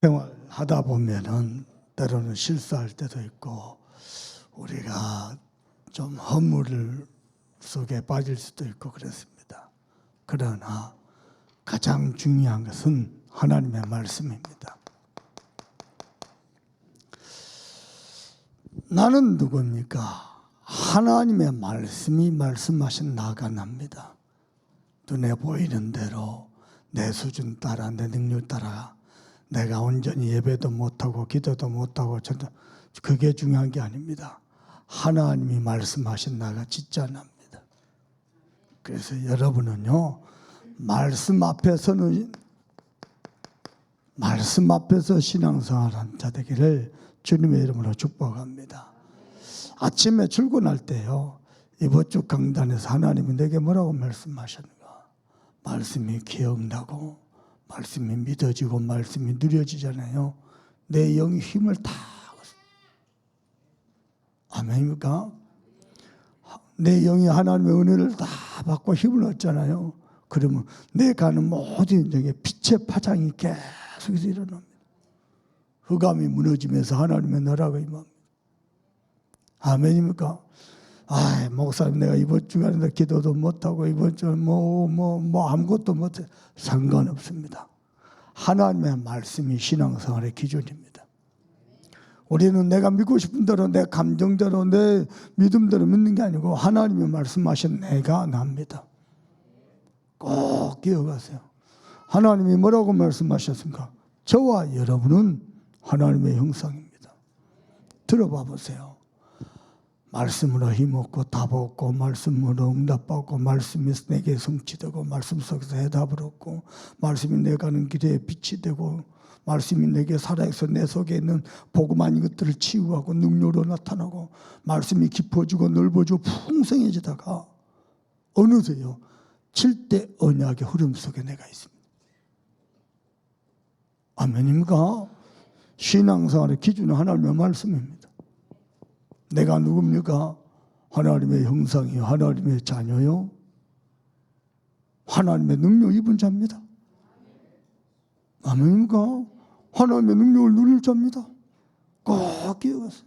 생활하다 보면은 때로는 실수할 때도 있고 우리가 좀 허물 속에 빠질 수도 있고 그렇습니다. 그러나 가장 중요한 것은 하나님의 말씀입니다. 나는 누굽니까? 하나님의 말씀이 말씀하신 나가 납니다. 눈에 보이는 대로 내 수준 따라 내 능력 따라 내가 온전히 예배도 못하고 기도도 못하고 그게 중요한 게 아닙니다. 하나님이 말씀하신 나가 진짜 납니다. 그래서 여러분은요, 말씀 앞에서 신앙생활한 자 되기를 주님의 이름으로 축복합니다. 아침에 출근할 때요, 이번 주 강단에서 하나님이 내게 뭐라고 말씀하셨는가? 말씀이 기억나고 말씀이 믿어지고 말씀이 누려지잖아요. 내 영이 힘을 다 아멘입니까? 내 영이 하나님의 은혜를 다 받고 힘을 얻잖아요. 그러면 내 가는 모든 인생에 빛의 파장이 계속해서 일어납니다. 흑암이 무너지면서 하나님의 나라가 임합니다. 아멘입니까? 목사님 내가 이번 주간에 기도도 못하고 이번 주에 아무것도 못해. 상관없습니다. 하나님의 말씀이 신앙생활의 기준입니다. 우리는 내가 믿고 싶은 대로 내 감정대로 내 믿음대로 믿는 게 아니고 하나님이 말씀하신 내가 납니다. 꼭 기억하세요. 하나님이 뭐라고 말씀하셨습니까? 저와 여러분은 하나님의 형상입니다. 들어봐 보세요. 말씀으로 힘없고 답 없고 말씀으로 응답받고 말씀이 내게 성취되고 말씀 속에서 해답을 얻고 말씀이 내 가는 길에 빛이 되고 말씀이 내게 살아있어 내 속에 있는 복음 아닌 것들을 치유하고 능력으로 나타나고 말씀이 깊어지고 넓어지고 풍성해지다가 어느새요 7대 언약의 흐름 속에 내가 있습니다. 아멘입니까? 신앙생활의 기준은 하나님의 말씀입니다. 내가 누굽니까? 하나님의 형상이요 하나님의 자녀요 하나님의 능력 입은 자입니다. 아멘입니까? 하나님의 능력을 누릴 자입니다. 꼭 기억하세요.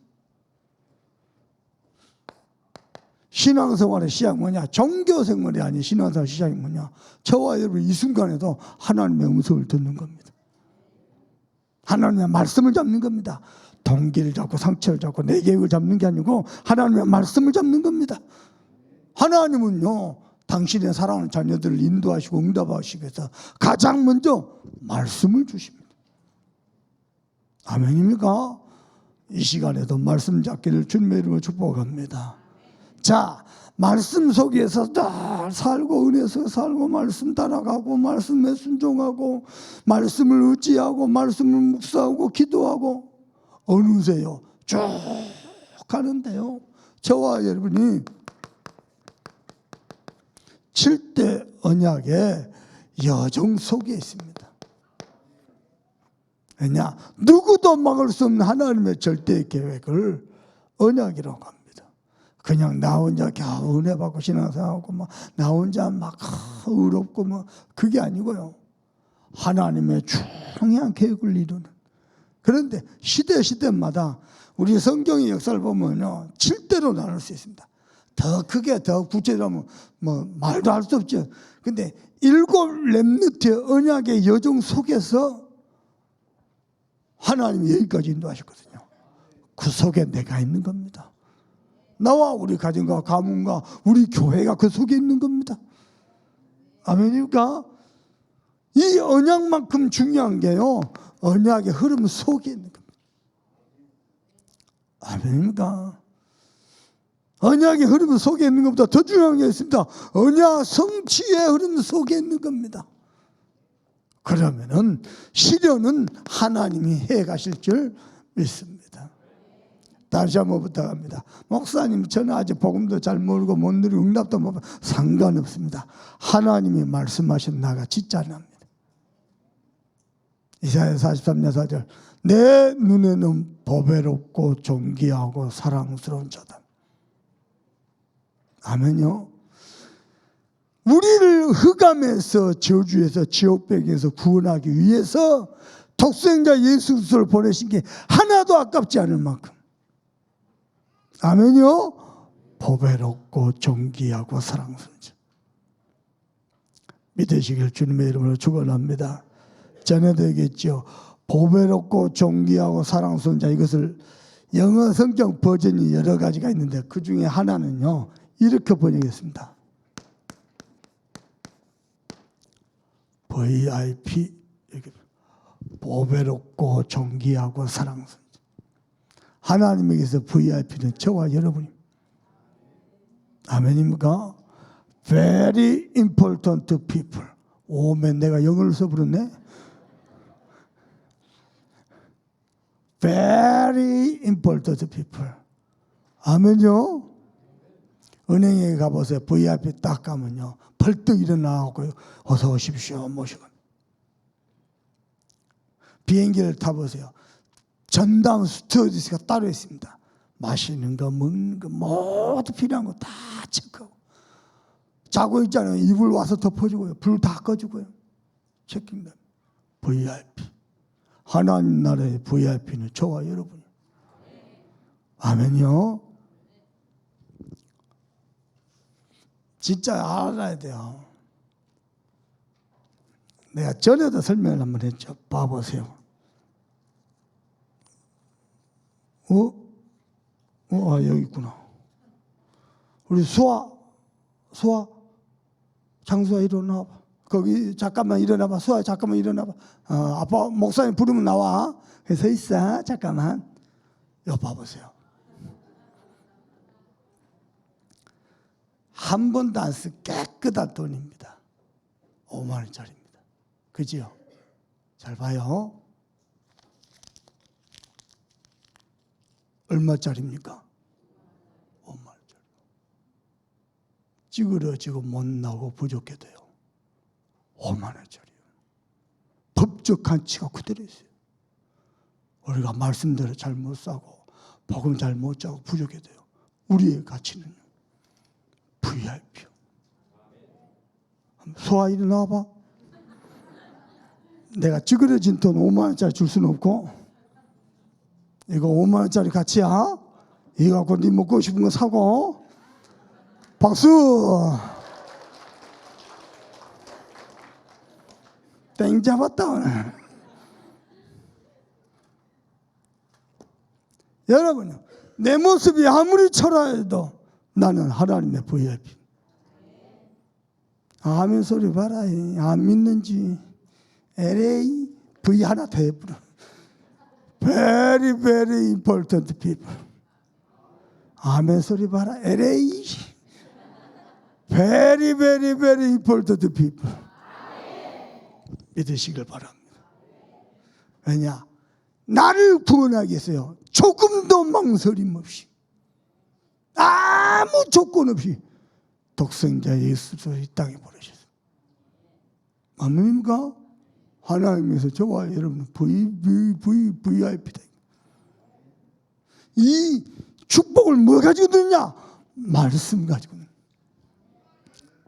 신앙생활의 시작이 뭐냐? 종교생활이 아닌 신앙생활의 시작이 뭐냐? 저와 여러분 이 순간에도 하나님의 음성을 듣는 겁니다. 하나님의 말씀을 잡는 겁니다. 동기를 잡고 상처를 잡고 내 계획을 잡는 게 아니고 하나님의 말씀을 잡는 겁니다. 하나님은요 당신의 사랑하는 자녀들을 인도하시고 응답하시기 위해서 가장 먼저 말씀을 주십니다. 아멘입니까? 이 시간에도 말씀 잡기를 주님의 이름으로 축복합니다. 자, 말씀 속에서 다 살고 은혜 속에 살고 말씀 따라가고 말씀에 순종하고 말씀을 의지하고 말씀을 묵상하고 기도하고 어느새요 쭉 가는데요 저와 여러분이 7대 언약의 여정 속에 있습니다. 왜냐? 누구도 막을 수 없는 하나님의 절대 계획을 언약이라고 합니다. 그냥 나 혼자 겨우 은혜 받고 신앙생활하고 나 혼자 막 의롭고 그게 아니고요. 하나님의 중요한 계획을 이루는. 그런데 시대마다 우리 성경의 역사를 보면요 7대로 나눌 수 있습니다. 더 크게 더 구체적으로 말도 할 수 없죠. 근데 7 렘넌트의 언약의 여정 속에서 하나님이 여기까지 인도하셨거든요. 그 속에 내가 있는 겁니다. 나와 우리 가정과 가문과 우리 교회가 그 속에 있는 겁니다. 아멘입니까? 이 언약만큼 중요한 게요 언약의 흐름 속에 있는 겁니다. 아멘입니까? 언약의 흐름 속에 있는 것보다 더 중요한 게 있습니다. 언약 성취의 흐름 속에 있는 겁니다. 그러면은 시련은 하나님이 해 가실 줄 믿습니다. 다시 한번 부탁합니다. 목사님 저는 아직 복음도 잘 모르고 못 누리고 응답도 못 받고 상관없습니다. 하나님이 말씀하신 나가 진짜 납니다. 이사야 43년 4절 내 눈에는 보배롭고 존귀하고 사랑스러운 자다. 아멘요. 우리를 흑암에서 저주에서 지옥배기에서 구원하기 위해서 독생자 예수 그리스도를 보내신 게 하나도 아깝지 않을 만큼. 아멘요. 보배롭고 존귀하고 사랑스러운 자 믿으시길 주님의 이름으로 축원합니다. 전에도 얘기했죠. 보배롭고 존귀하고 사랑스러운 자, 이것을 영어 성경 버전이 여러 가지가 있는데 그 중에 하나는요 이렇게 번역했습니다. VIP, 보배롭고 존귀하고 사랑스러운 자. 하나님에게서 VIP는 저와 여러분입니다. 아멘입니까? Very important people. 오면 내가 영어를 써버렸네. Very important people. 아멘요. 은행에 가보세요. VIP 딱 가면요 벌떡 일어나고 어서 오십시오 모시고. 비행기를 타보세요. 전담 스튜어디스가 따로 있습니다. 마시는 거 먹는 거 모두 필요한 거 다 체크하고. 자고 있잖아요. 이불 와서 덮어주고요. 불 다 꺼주고요. 체킹다. VIP. 하나님 나라의 VIP는 저와 여러분이에요. 아멘요. 진짜 알아야 돼요. 내가 전에도 설명을 한번 했죠. 봐보세요. 여기 있구나. 우리 수아, 장수아 일어나봐. 거기 잠깐만 일어나봐. 수아 잠깐만 일어나봐. 아빠 목사님 부르면 나와. 서 있어. 잠깐만. 이거 봐보세요. 한 번도 안 쓴 깨끗한 돈입니다. 5만 원짜리입니다. 그지요? 잘 봐요. 얼마짜리입니까? 5만 원짜리. 찌그러지고 못나고 부족해 돼요. 5만 원짜리요. 법적 가치가 그대로 있어요. 우리가 말씀대로 잘 못 사고 복음 잘 못 짜고 부족해 돼요. 우리의 가치는요. VIP. 소아 일어나봐. 내가 찌그러진 돈 5만 원짜리 줄 수는 없고 이거 5만 원짜리 가치야. 이거 갖고 네 먹고 싶은 거 사고. 박수. 땡 잡았다 오늘. 여러분, 내 모습이 아무리 초라해도 나는 하나님의 VIP. 아멘 소리 봐라. 안 믿는지. LA V 하나 더 해버려. Very very important people. 아멘 소리 봐라. LA Very very very important people. 믿으시길 바랍니다. 왜냐? 나를 구원하기 위해서요 조금도 망설임 없이 아무 조건 없이 독생자 예수를 이 땅에 보내셨어요. 아멘입니까? 하나님께서 저와 여러분은 VIP다. 이 축복을 뭐 가지고 드느냐? 말씀 가지고.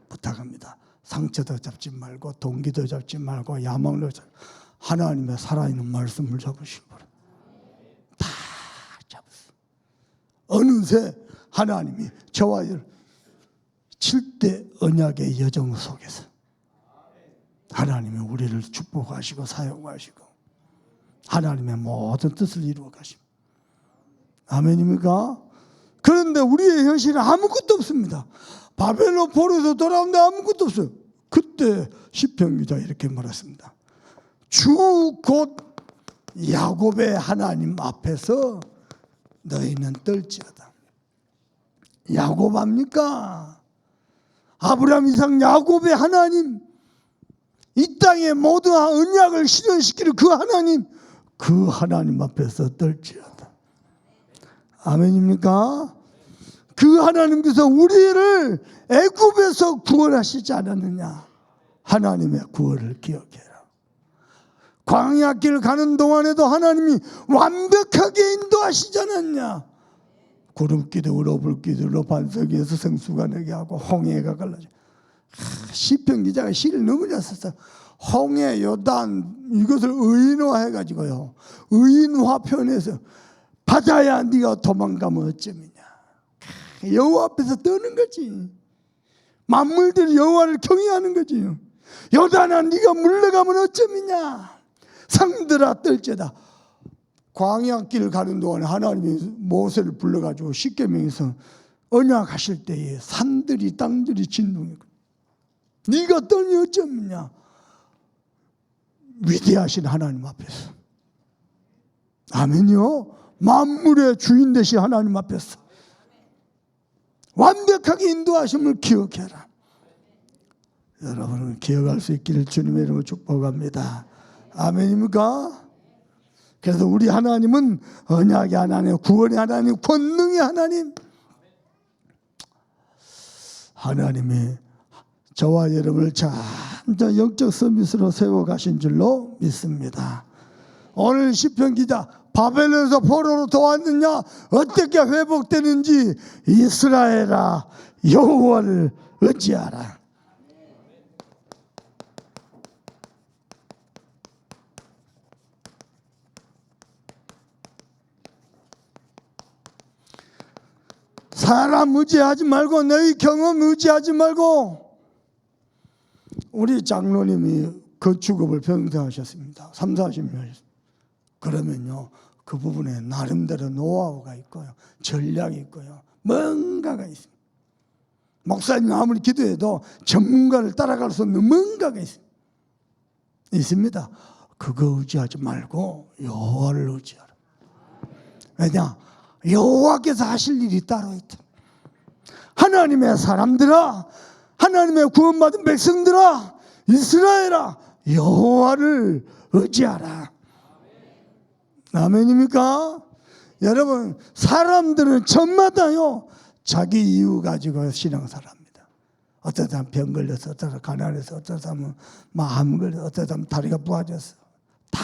부탁합니다. 상처도 잡지 말고 동기도 잡지 말고 야망도 잡지 말고 하나님의 살아있는 말씀을 잡으시기 바랍니다. 다 잡았어요. 어느새 하나님이 저와 여러분 7대 언약의 여정 속에서 하나님이 우리를 축복하시고 사용하시고 하나님의 모든 뜻을 이루어 가십니다. 아멘입니까? 그런데 우리의 현실은 아무것도 없습니다. 바벨론 포로에서 돌아오는데 아무것도 없어요. 그때 시편 기자 이렇게 말했습니다. 주 곧 야곱의 하나님 앞에서 너희는 떨지어다. 야곱 압니까? 아브라함, 이삭, 야곱의 하나님, 이 땅의 모든 언약을 실현시키는 그 하나님 앞에서 떨지어다. 아멘입니까? 그 하나님께서 우리를 애굽에서 구원하시지 않았느냐? 하나님의 구원을 기억해라. 광야길 가는 동안에도 하나님이 완벽하게 인도하시지 않았냐? 구름 기둥으로 불 기둥으로 반석 위에서 생수가 나게 하고 홍해가 갈라져. 시편 기자가 시를 너무 잘 썼어. 홍해, 요단 이것을 의인화해가지고요. 의인화 표현해서 바다야 네가 도망가면 어쩌느냐. 여호와 앞에서 떠는 거지. 만물들이 여호와를 경외하는 거지. 요단아 네가 물러가면 어쩌느냐. 상들아 떨지어다. 광야길 가는 동안에 하나님이 모세를 불러가지고 십계명에서 언약하실 때에 산들이 땅들이 진동했고 네가 떨니 어쩌느냐. 위대하신 하나님 앞에서. 아멘요. 만물의 주인 되신 하나님 앞에서 완벽하게 인도하심을 기억해라. 여러분은 기억할 수 있기를 주님의 이름으로 축복합니다. 아멘입니까? 그래서 우리 하나님은 언약의 하나님, 구원의 하나님, 권능의 하나님. 하나님이 저와 여러분을 참 영적 서밋으로 세워가신 줄로 믿습니다. 오늘 시편 기자 바벨론에서 포로로 도왔느냐 어떻게 회복되는지 이스라엘아 여호와를 의지하라. 사람 의지하지 말고 너희 경험 의지하지 말고. 우리 장로님이 건축업을 평생하셨습니다. 3, 40년. 그러면요 그 부분에 나름대로 노하우가 있고요, 전략이 있고요, 뭔가가 있습니다. 목사님 아무리 기도해도 전문가를 따라갈 수 없는 뭔가가 있습니다. 그거 의지하지 말고 여호와를 의지하라. 왜냐? 여호와께서 하실 일이 따로 있다. 하나님의 사람들아, 하나님의 구원받은 백성들아, 이스라엘아 여호와를 의지하라. 아멘입니까? 여러분 사람들은 저마다요 자기 이유 가지고 신앙생활합니다. 어떤 사람 병 걸려서, 어떤 사람 가난해서, 어떤 사람은 암 걸려서, 어떤 사람은 다리가 부러졌어. 다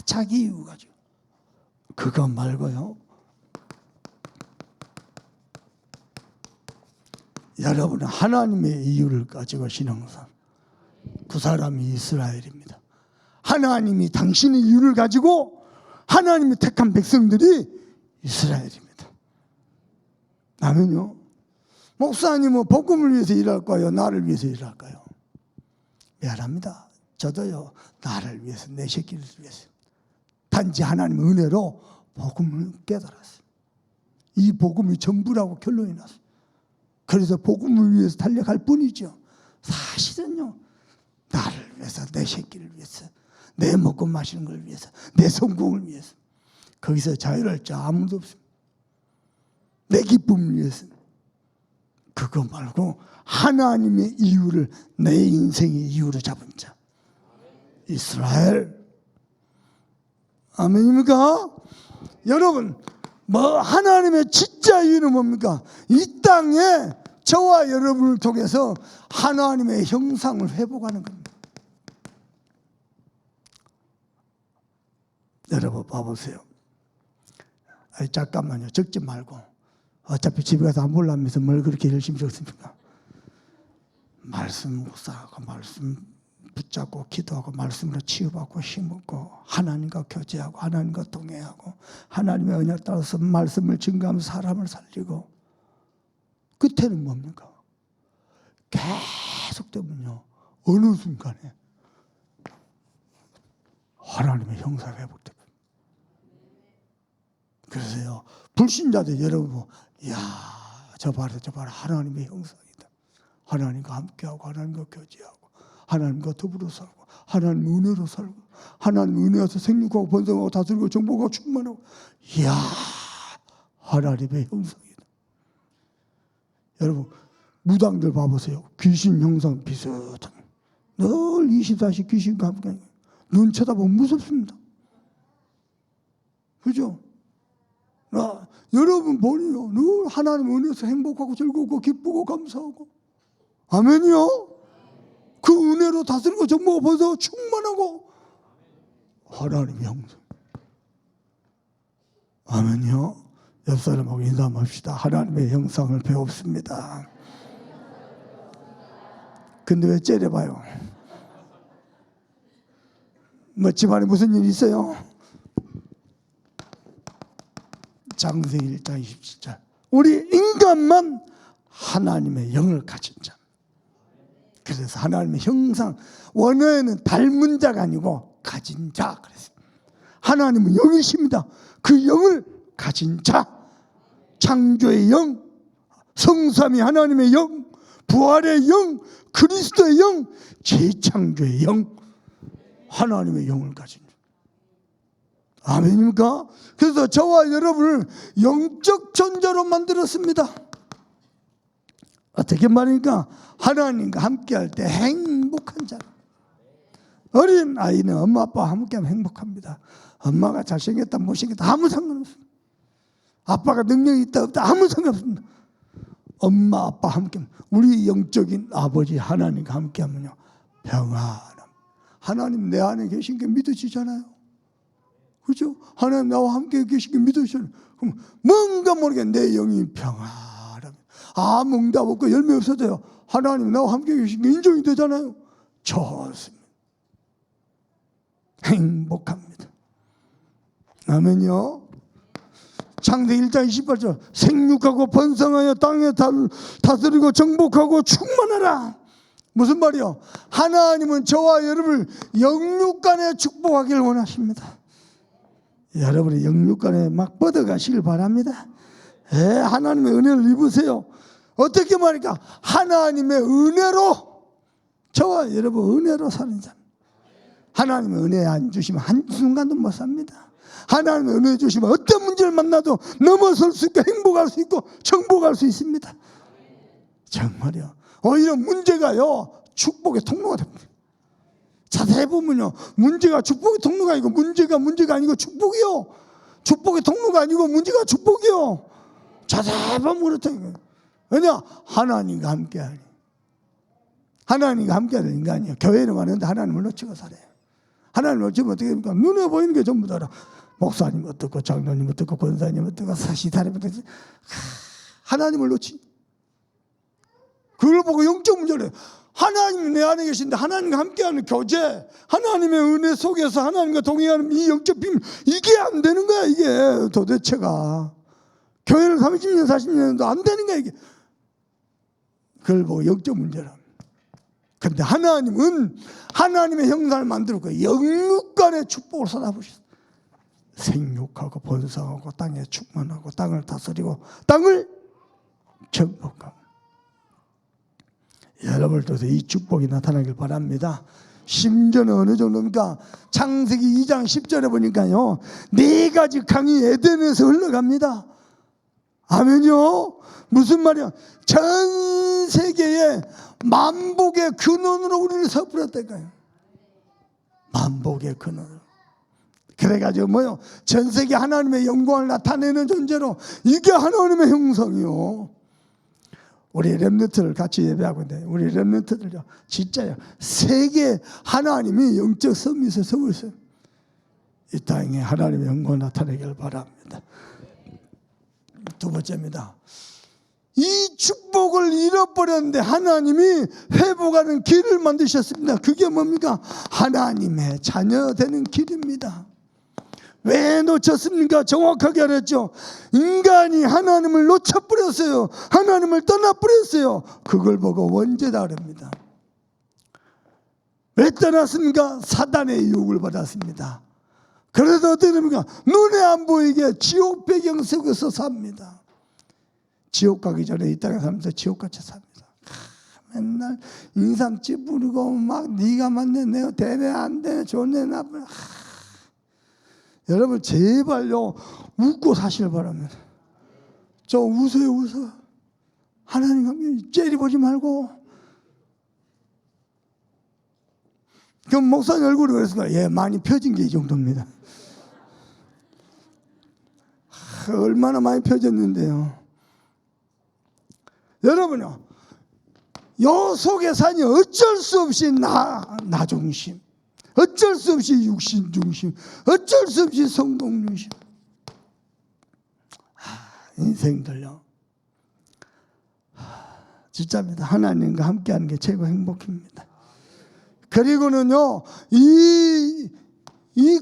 자기 이유 가지고. 그거 말고요, 여러분은 하나님의 이유를 가지고 신앙생활. 그 사람이 이스라엘입니다. 하나님이 당신의 이유를 가지고 하나님이 택한 백성들이 이스라엘입니다. 아멘요. 목사님은 복음을 위해서 일할까요? 나를 위해서 일할까요? 미안합니다. 저도요 나를 위해서, 내 새끼를 위해서. 단지 하나님의 은혜로 복음을 깨달았어요. 이 복음이 전부라고 결론이 났어요. 그래서 복음을 위해서 달려갈 뿐이죠. 사실은요 나를 위해서, 내 새끼를 위해서, 내 먹고 마시는 걸 위해서, 내 성공을 위해서. 거기서 자유로울 자 아무도 없습니다. 내 기쁨을 위해서. 그거 말고 하나님의 이유를 내 인생의 이유로 잡은 자 이스라엘. 아멘입니까? 여러분 하나님의 진짜 이유는 뭡니까? 이 땅에 저와 여러분을 통해서 하나님의 형상을 회복하는 겁니다. 여러분 봐보세요. 아니, 잠깐만요. 적지 말고. 어차피 집에 가서 안 볼라면서 뭘 그렇게 열심히 적습니까? 말씀 묵상하고, 말씀 붙잡고, 기도하고, 말씀으로 치유받고, 힘없고, 하나님과 교제하고, 하나님과 동행하고, 하나님의 언약 따라서 말씀을 증거하면서 사람을 살리고. 끝에는 뭡니까? 계속되면요 어느 순간에 하나님의 형상이 회복됩니다. 그래서요 불신자들 여러분, 이야 저 봐라 하나님의 형상이다. 하나님과 함께하고, 하나님과 교제하고, 하나님과 더불어 살고, 하나님 은혜로 살고, 하나님 은혜에서 생육하고 번성하고 다스리고 정복하고 충만하고. 이야 하나님의 형상이다. 여러분 무당들 봐보세요. 귀신 형상 비슷한, 늘 24시 귀신과 함께. 눈 쳐다보면 무섭습니다. 그죠? 여러분 보니요 늘 하나님 은혜에서 행복하고 즐겁고 기쁘고 감사하고. 아멘이요. 그 은혜로 다스리고 정복하고 번성하고 충만하고 하나님의 형상. 아멘이요. 옆 사람하고 인사합시다. 하나님의 형상을 배웁습니다. 근데 왜 째려봐요? 뭐 집안에 무슨 일 있어요? 창세기 1장 27절. 우리 인간만 하나님의 영을 가진 자. 그래서 하나님의 형상, 원어에는 닮은 자가 아니고 가진 자 그랬어요. 하나님은 영이십니다. 그 영을 가진 자, 창조의 영, 성삼위 하나님의 영, 부활의 영, 그리스도의 영, 재창조의 영, 하나님의 영을 가진 자. 아멘입니까? 그래서 저와 여러분을 영적 존재로 만들었습니다. 어떻게 말입니까? 하나님과 함께할 때 행복한 자. 어린 아이는 엄마 아빠와 함께하면 행복합니다. 엄마가 잘생겼다 못생겼다 아무 상관없습니다. 아빠가 능력이 있다 없다 아무 상관없습니다. 엄마 아빠 함께, 우리 영적인 아버지 하나님과 함께하면요 평안함. 하나님 내 안에 계신 게 믿어지잖아요. 그렇죠? 하나님 나와 함께 계신 게 믿어지잖아요. 그럼 뭔가 모르게 내 영이 평안함. 아무 응답 없고 열매 없어져요. 하나님 나와 함께 계신 게 인정이 되잖아요. 좋습니다. 행복합니다. 아멘요. 창세기 1장 28절 생육하고 번성하여 땅에 다스리고 정복하고 충만하라. 무슨 말이요? 하나님은 저와 여러분을 영육간에 축복하기를 원하십니다. 여러분이 영육간에 막 뻗어가시길 바랍니다. 하나님의 은혜를 입으세요. 어떻게 말일까? 하나님의 은혜로 저와 여러분 은혜로 사는 사람. 하나님의 은혜 안 주시면 한순간도 못 삽니다. 하나님의 은혜 주시면 어떤 문제를 만나도 넘어설 수 있고 행복할 수 있고 정복할 수 있습니다. 정말요. 오히려 문제가요 축복의 통로가 됩니다. 자세히 보면요 문제가 축복의 통로가 아니고 문제가 아니고 축복이요. 축복의 통로가 아니고 문제가 축복이요. 자세히 보면 그렇다. 왜냐? 하나님과 함께하니. 하나님과 함께하는 인간이요. 교회는 가는데 하나님을 놓치고 살아요. 하나님을 놓치면 어떻게 됩니까? 눈에 보이는 게 전부 다라. 목사님 어떻고 장로님 어떻고 권사님 어떻고 사시다님 어떻고 하나님을 놓치. 그걸 보고 영적 문제를 해요. 하나님이 내 안에 계신데 하나님과 함께하는 교제, 하나님의 은혜 속에서 하나님과 동행하는 이 영적 비밀, 이게 안 되는 거야. 이게 도대체가 교회를 30년 40년도 안 되는 거야. 이게 그걸 보고 영적 문제라. 그런데 하나님은 하나님의 형상을 만들었고 영육간의 축복을 쏟아부셨어요. 생육하고 번성하고 땅에 충만하고 땅을 다스리고 땅을 정복하고. 여러분을 통해서 이 축복이 나타나길 바랍니다. 심지어는 어느 정도입니까? 창세기 2장 10절에 보니까요 4가지 강이 에덴에서 흘러갑니다. 아멘요. 무슨 말이야? 전 세계에 만복의 근원으로 우리를 섭부렸다니까요. 만복의 근원으로. 그래가지고 뭐요? 전 세계 하나님의 영광을 나타내는 존재로 이게 하나님의 형상이요. 우리 렘넌트를 같이 예배하고 있는데 우리 렘넌트들요 진짜요 세계 하나님이 영적 서밋에 서고 있어요. 이 땅에 하나님의 영광을 나타내길 바랍니다. 두 번째입니다. 이 축복을 잃어버렸는데 하나님이 회복하는 길을 만드셨습니다. 그게 뭡니까? 하나님의 자녀 되는 길입니다. 왜 놓쳤습니까? 정확하게 알았죠. 인간이 하나님을 놓쳐버렸어요. 하나님을 떠나버렸어요. 그걸 보고 원죄다 그럽니다. 왜 떠났습니까? 사단의 유혹을 받았습니다. 그래서 어떻게 됩니까? 눈에 안 보이게 지옥 배경 속에서 삽니다. 지옥 가기 전에 이 땅에 살면서 지옥같이 삽니다. 맨날 인상 찌푸리고 막 네가 맞네 내가 되네 안 되네 좋네 나쁘네. 여러분 제발요 웃고 사시길 바랍니다. 저 웃어요 웃어. 하나님 함께 째려보지 말고. 그럼 목사님 얼굴이 그랬을까? 예, 많이 펴진 게 이 정도입니다. 얼마나 많이 펴졌는데요. 여러분요 요 속에 사니 어쩔 수 없이 나 중심, 어쩔 수 없이 육신 중심, 어쩔 수 없이 성공 중심. 인생들요 진짜입니다. 하나님과 함께하는 게 최고 행복입니다. 그리고는요, 이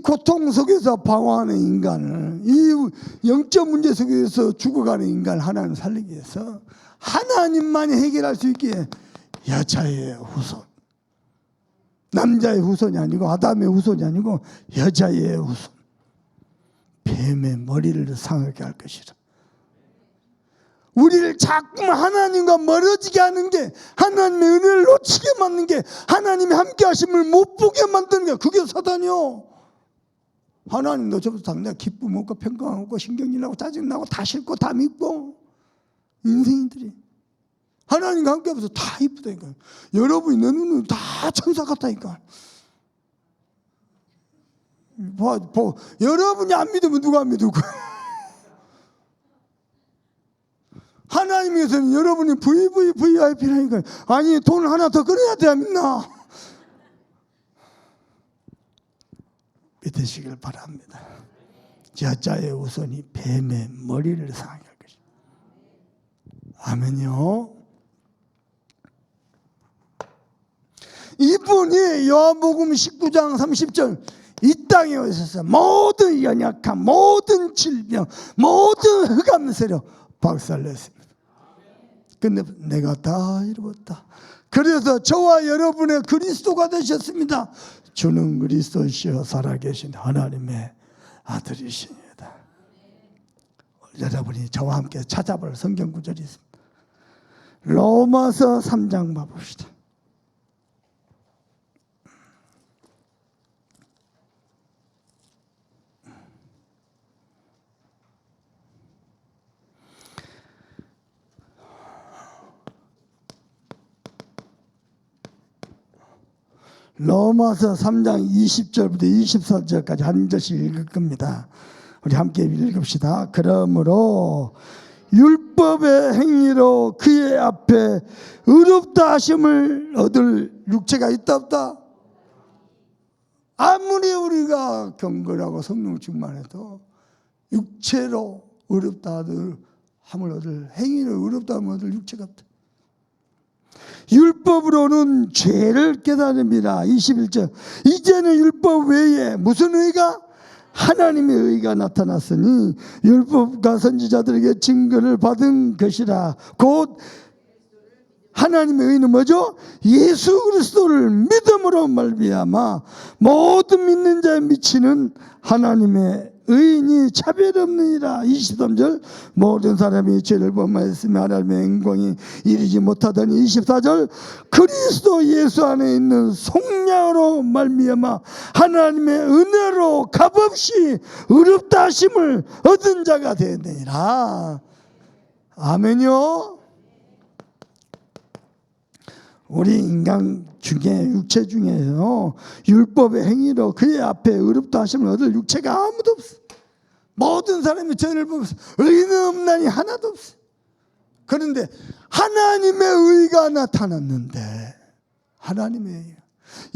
고통 속에서 방황하는 인간을, 이 영적 문제 속에서 죽어가는 인간을 하나님 살리기 위해서 하나님만이 해결할 수 있기에 여자의 후손, 남자의 후손이 아니고 아담의 후손이 아니고 여자의 후손, 뱀의 머리를 상하게 할 것이라. 우리를 자꾸만 하나님과 멀어지게 하는 게, 하나님의 은혜를 놓치게 만드는 게, 하나님의 함께 하심을 못 보게 만드는 게, 그게 사단이요. 하나님도 저부터 내가 기쁨 없고 평강 없고 신경질 나고 짜증 나고 다 싫고 다 믿고, 인생들이 하나님과 함께 하면서 다 이쁘다니까. 여러분이 내 눈은 다 천사 같다니까. 여러분이 안 믿으면 누가 안 믿을 거야? 하나님께서는 여러분이 VVVIP라니까. 아니, 돈 하나 더 끌어야 돼, 믿나? 믿으시길 바랍니다. 여자의 우선이 뱀의 머리를 상하게 할 것입니다. 아멘요. 이분이 요한복음 19장 30절, 이 땅에 오셔서 모든 연약함, 모든 질병, 모든 흑암 세력 박살냈습니다. 근데 내가 다 이루었다. 그래서 저와 여러분의 그리스도가 되셨습니다. 주는 그리스도시여 살아계신 하나님의 아들이십니다. 여러분이 저와 함께 찾아볼 성경 구절이 있습니다. 로마서 3장 봐봅시다. 로마서 3장 20절부터 24절까지 한 절씩 읽을 겁니다. 우리 함께 읽읍시다. 그러므로 율법의 행위로 그의 앞에 의롭다 하심을 얻을 육체가 있다 없다? 아무리 우리가 경건하고 성령 충만해도 육체로 의롭다 함을 얻을, 행위로 의롭다 함을 얻을 육체가 없다. 율법으로는 죄를 깨달음이라. 21절, 이제는 율법 외에 무슨 의가? 하나님의 의가 나타났으니 율법과 선지자들에게 증거를 받은 것이라. 곧 하나님의 의는 뭐죠? 예수 그리스도를 믿음으로 말미암아 모든 믿는 자에 미치는 하나님의 의인이 차별 없느니라. 23절, 모든 사람이 죄를 범하였으며 하나님의 영광이 이르지 못하더니. 24절, 그리스도 예수 안에 있는 속량으로 말미암아 하나님의 은혜로 값없이 의롭다 하심을 얻은 자가 되느니라. 아멘요. 우리 인간 중에, 육체 중에요, 율법의 행위로 그의 앞에 의롭다 하심을 얻을 육체가 아무도 없어. 모든 사람이 죄를 보면서 의는 없나니 하나도 없어. 그런데 하나님의 의가 나타났는데, 하나님의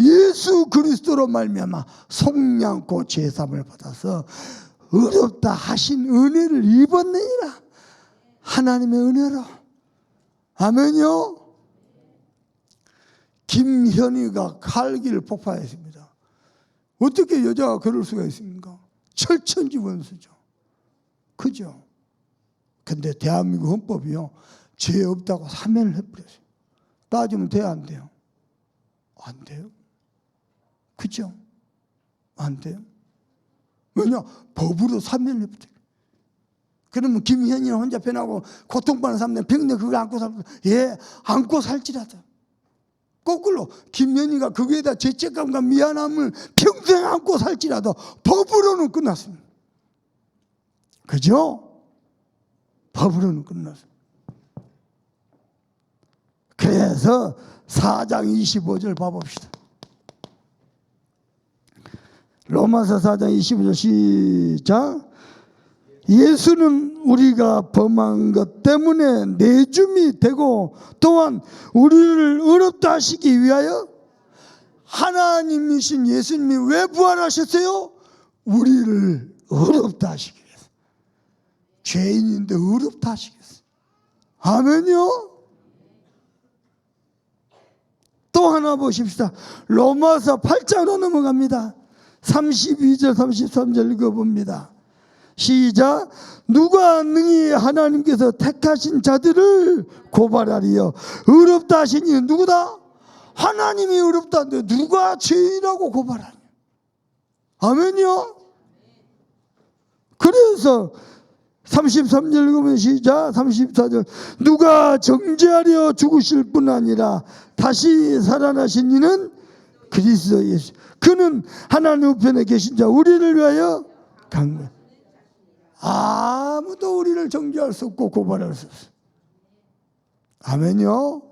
예수 그리스도로 말미암아 속량고 죄사함을 받아서 의롭다 하신 은혜를 입었느니라. 하나님의 은혜로. 아멘요. 김현희가 칼기를 폭파했습니다. 어떻게 여자가 그럴 수가 있습니까? 철천지 원수죠. 그죠? 근데 대한민국 헌법이요, 죄 없다고 사면을 해버렸어요. 따지면 돼요, 안 돼요? 안 돼요. 그죠? 안 돼요. 왜냐? 법으로 사면을 해버려요. 그러면 김현희는 혼자 변하고 고통받는 사람들 병내 그걸 안고 살고, 예, 안고 살지라도. 거꾸로 김현희가 거기에다 죄책감과 미안함을 평생 안고 살지라도 법으로는 끝났습니다. 그죠? 법으로는 끝났습니다. 그래서 4장 25절 봐봅시다. 로마서 4장 25절 시작. 예수는 우리가 범한 것 때문에 내줌이 되고 또한 우리를 의롭다 하시기 위하여, 하나님이신 예수님이 왜 부활하셨어요? 우리를 의롭다 하시기 위해서. 죄인인데 의롭다 하시기 위해서. 아멘요. 또 하나 보십시다. 로마서 8장으로 넘어갑니다. 32절 33절 읽어봅니다. 시작. 누가 능히 하나님께서 택하신 자들을 고발하리요. 의롭다 하신 이는 누구다? 하나님이 의롭다는데 누가 죄인이라고 고발하냐. 아멘이요. 그래서 33절 읽으면 시작. 34절. 누가 정죄하려 죽으실 뿐 아니라 다시 살아나신 이는 그리스도 예수. 그는 하나님 우편에 계신 자 우리를 위하여 강구. 아무도 우리를 정죄할 수 없고 고발할 수 없어요. 아멘요.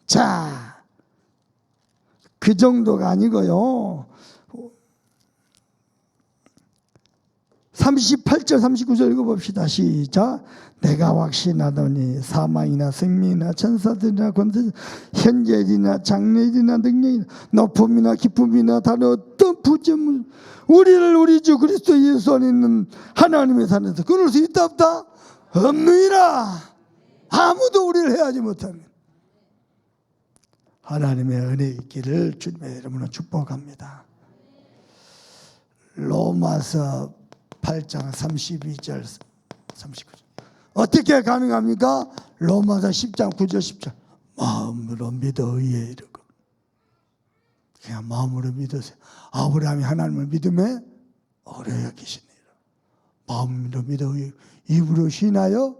자, 그 정도가 아니고요. 38절 39절 읽어봅시다. 시작. 내가 확신하더니 사망이나 생명이나 천사들이나 권세 현재일이나 장래일이나 능력이나 높음이나 깊음이나 다른 어떤 부재물 우리를 우리 주 그리스도 예수 안에 있는 하나님의 산에서 끊을 수 있다 없다? 없느니라. 아무도 우리를 해하지 못하면. 하나님의 은혜 있기를 주님의 이름으로 축복합니다. 로마서 8장 32절 39절 어떻게 가능합니까? 로마서 10장 9절 10절 마음으로 믿어 의에 이르고. 그냥 마음으로 믿으세요. 아브라함이 하나님을 믿음에 어려 여기시니라. 마음으로 믿어 의에 입으로 신하여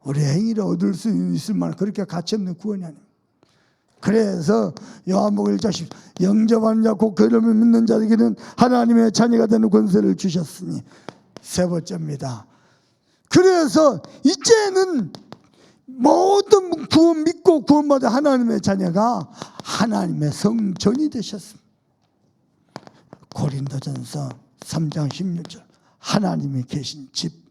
우리 행위를 얻을 수 있을 만한 그렇게 가치없는 구원이 아닙니다. 그래서 요한복음 1장 10 영접하는 자 곧 그 이름을 믿는 자에게는 하나님의 자녀가 되는 권세를 주셨으니. 세 번째입니다. 그래서 이제는 모든 구원 믿고 구원받은 하나님의 자녀가 하나님의 성전이 되셨습니다. 고린도전서 3장 16절 하나님이 계신 집.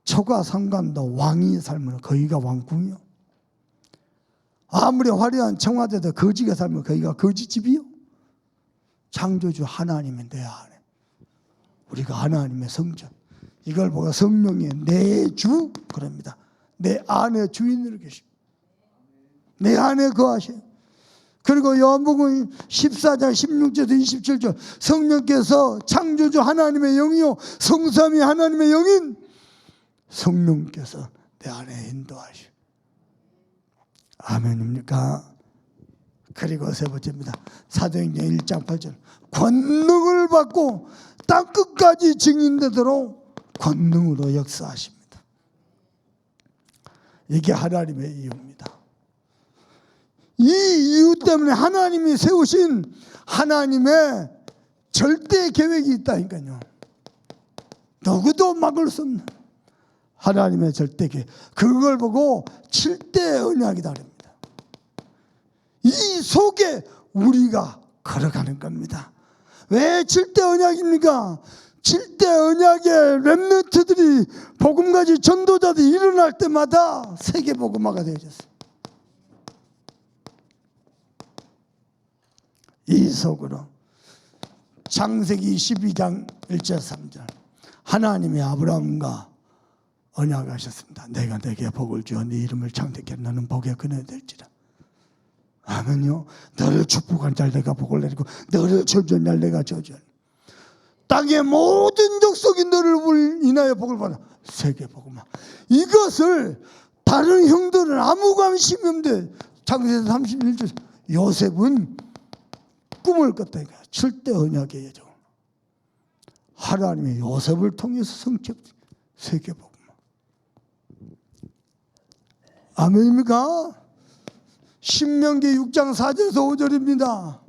초가 상관도 왕이 살면 거기가 왕궁이요. 아무리 화려한 청와대도 거지가 살면 거기가 거지집이요. 창조주 하나님의 내 안에 우리가 하나님의 성전. 이걸 보고 성령의 내 주 그럽니다. 내 안에 주인으로 계십니다. 내 안에 거하셔요. 그리고 요한복음 14장 16절에서 27절 성령께서 창조주 하나님의 영이요 성삼위 하나님의 영인 성령께서 내 안에 인도하시오. 아멘입니까? 그리고 세 번째입니다. 사도행전 1장 8절 권능을 받고 땅끝까지 증인되도록 권능으로 역사하십니다. 이게 하나님의 이유입니다. 이 이유 때문에 하나님이 세우신 하나님의 절대 계획이 있다니까요. 누구도 막을 수 없는 하나님의 절대 계획. 그걸 보고 7대 언약이다 그럽니다. 이 속에 우리가 걸어가는 겁니다. 왜 7대 언약입니까? 7대 언약의 렘넌트들이 복음가지 전도자들이 일어날 때마다 세계 복음화가 되어졌어요. 이 속으로 창세기 12장 1절 3절 하나님이 아브라함과 언약하셨습니다. 내가 네게 복을 주어 네 이름을 창대케 너는 복의 근원이 될지라. 아멘요. 너를 축복한 자 내가 복을 내리고 너를 저주한 자 내가 저주한. 땅의 모든 족속이 너를 인하여 복을 받아. 세계 복음화. 이것을 다른 형들은 아무 관심이 없는데 창세기 31절 요셉은 꿈을 꿨다니까. 7대 언약의 예정. 하나님의 요셉을 통해서 성취 세계 복음화. 아멘입니까? 신명기 6장 4절에서 5절입니다.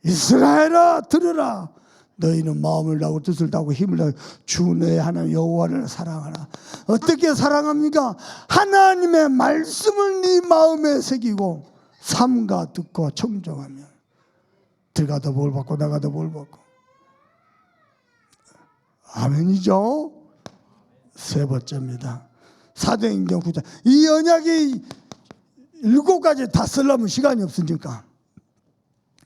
이스라엘아 들으라. 너희는 마음을 다하고 뜻을 다하고 힘을 다하고 주 너의 하나님 여호와를 사랑하라. 어떻게 사랑합니까? 하나님의 말씀을 네 마음에 새기고 삼가 듣고 청정하면 들어가도 뭘 받고 나가도 뭘 받고. 아멘이죠. 세 번째입니다. 사도행전 9장. 이 언약이 7가지 다 쓰려면 시간이 없으니까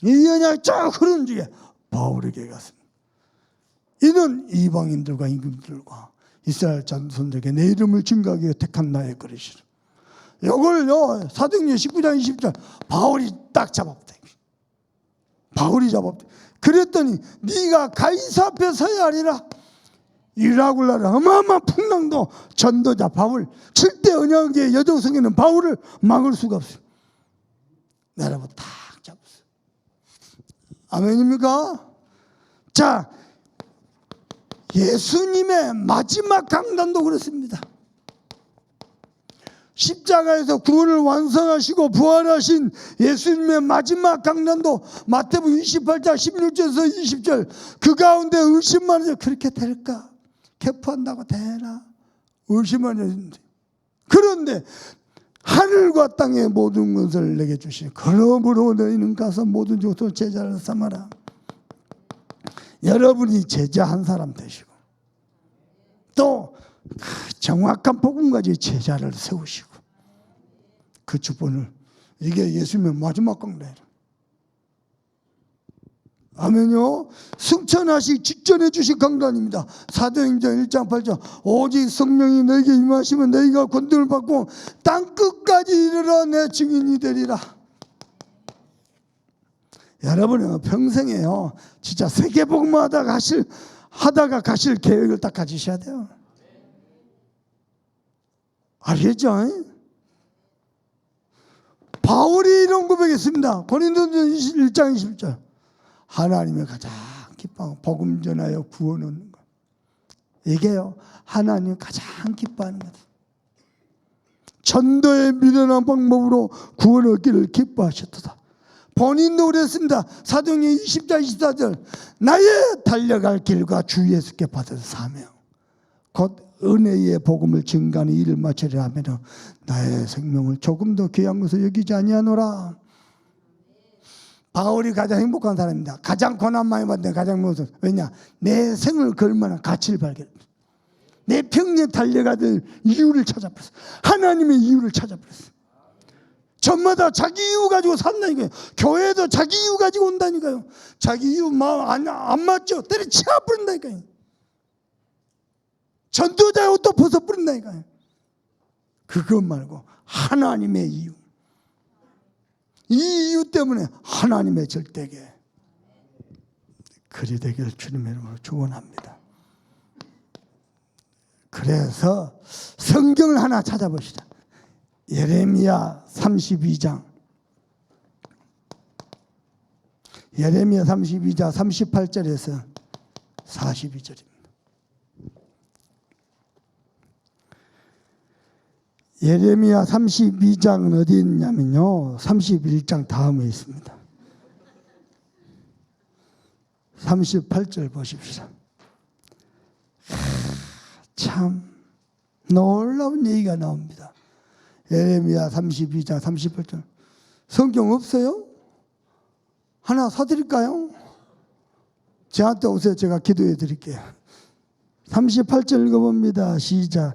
이 언약이 쫙 흐르는 중에 바울에게 갔습니다. 이는 이방인들과 임금들과 이스라엘 자손들에게 내 이름을 증거하기 위해 택한 나의 그릇이라. 이걸요 사도행전 19장 20절 바울이 딱 잡았다. 바울이 잡았다. 그랬더니 네가 가이사 앞에 서야 하리라. 이라굴라를 어마어마한 풍랑도 전도자 바울 7대 언약의 여종성에는 바울을 막을 수가 없어요. 여러분 딱 잡았어요. 아멘입니까? 자, 예수님의 마지막 강단도 그렇습니다. 십자가에서 구원을 완성하시고 부활하신 예수님의 마지막 강단도 마태복음 28장 16절에서 20절 그 가운데 의심만 해서 그렇게 될까? 개포한다고 되나? 의심만 했는데 그런데 하늘과 땅의 모든 것을 내게 주시니 그러므로 너희는 가서 모든 족속 제자를 삼아라. 여러분이 제자 한 사람 되시고 또 정확한 복음 가지고 제자를 세우시고 그 주권을 이게 예수님의 마지막 강단이에요. 아멘요. 승천하시기 직전에 주신 강단입니다. 사도행전 1장 8절 오직 성령이 너에게 임하시면 너희가 권능을 받고 땅끝까지 이르러 내 증인이 되리라. 여러분은 평생에요 진짜 세계복음을 하다가 가실 계획을 딱 가지셔야 돼요. 알겠죠? 바울이 이런 고백했습니다. 고린도전서 1장 20절 하나님의 가장 기뻐하고 복음 전하여 구원 얻는 것 이게요 하나님이 가장 기뻐하는 것. 전도의 미련한 방법으로 구원 얻기를 기뻐하셨도다. 본인도 그랬습니다. 사도행전 20장 24절 나의 달려갈 길과 주 예수께 받은 사명 곧 은혜의 복음을 증가하는 일을 마치려 하면 나의 생명을 조금 더 귀한 것을 여기지 아니하노라. 바울이 가장 행복한 사람입니다. 가장 고난 많이 받는 가장 행복한 사람. 왜냐? 내 생을 걸 만한 가치를 발견합니다. 내 평생 달려가던 이유를 찾아버렸어요. 하나님의 이유를 찾아버렸어요. 전마다 자기 이유 가지고 산다니까요. 교회도 자기 이유 가지고 온다니까요. 자기 이유 마음 안 맞죠? 때려치워 버린다니까요. 전도자의 옷도 벗어버린다니까요. 그것 말고 하나님의 이유. 이 이유 때문에 하나님의 절대계 그리 되기를 주님의 이름으로 축원합니다. 그래서 성경을 하나 찾아봅시다. 예레미야 32장 38절에서 42절입니다. 예레미야 32장은 어디 있냐면요 31장 다음에 있습니다. 38절 보십시오. 참 놀라운 얘기가 나옵니다. 예레미야 32장 38절 성경 없어요? 하나 사드릴까요? 저한테 오세요. 제가 기도해 드릴게요. 38절 읽어봅니다. 시작.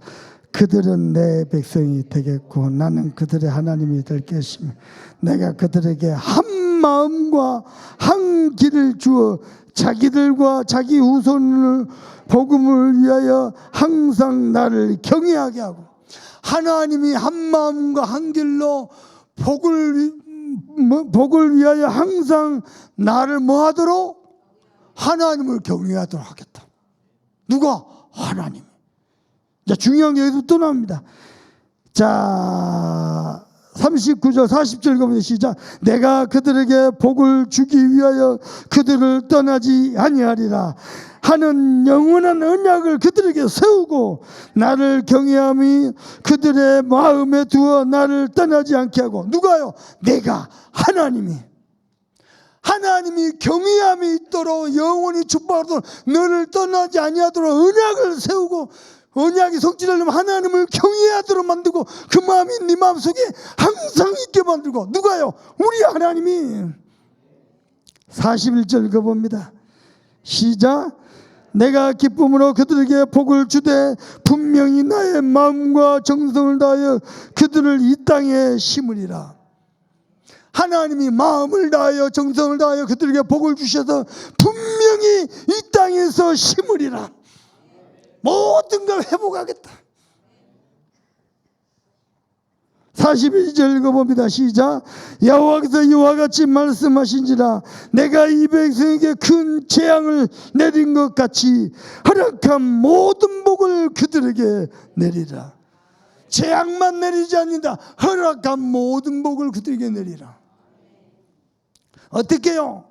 그들은 내 백성이 되겠고 나는 그들의 하나님이 될 것이며 내가 그들에게 한 마음과 한 길을 주어 자기들과 자기 후손을 복음을 위하여 항상 나를 경외하게 하고 하나님이 한 마음과 한 길로 복을 위하여 항상 나를 뭐하도록? 하나님을 경외하도록 하겠다. 누가? 하나님. 자, 중요한 게 여기서 또 나옵니다. 자, 39절 40절 가보면 시작. 내가 그들에게 복을 주기 위하여 그들을 떠나지 아니하리라 하는 영원한 언약을 그들에게 세우고 나를 경외함이 그들의 마음에 두어 나를 떠나지 않게 하고 누가요? 내가 하나님이 경외함이 있도록 영원히 축복하도록 너를 떠나지 아니하도록 언약을 세우고 언약이 성취되려면 하나님을 경외하도록 만들고 그 마음이 네 마음속에 항상 있게 만들고 누가요? 우리 하나님이 41절 읽어봅니다. 시작. 내가 기쁨으로 그들에게 복을 주되 분명히 나의 마음과 정성을 다하여 그들을 이 땅에 심으리라. 하나님이 마음을 다하여 정성을 다하여 그들에게 복을 주셔서 분명히 이 땅에서 심으리라. 모든 걸 회복하겠다. 42절 읽어봅니다. 시작. 여호와께서 이와 같이 말씀하신지라 내가 이 백성에게 큰 재앙을 내린 것 같이 허락한 모든 복을 그들에게 내리라. 재앙만 내리지 않는다. 허락한 모든 복을 그들에게 내리라. 어떻게 해요?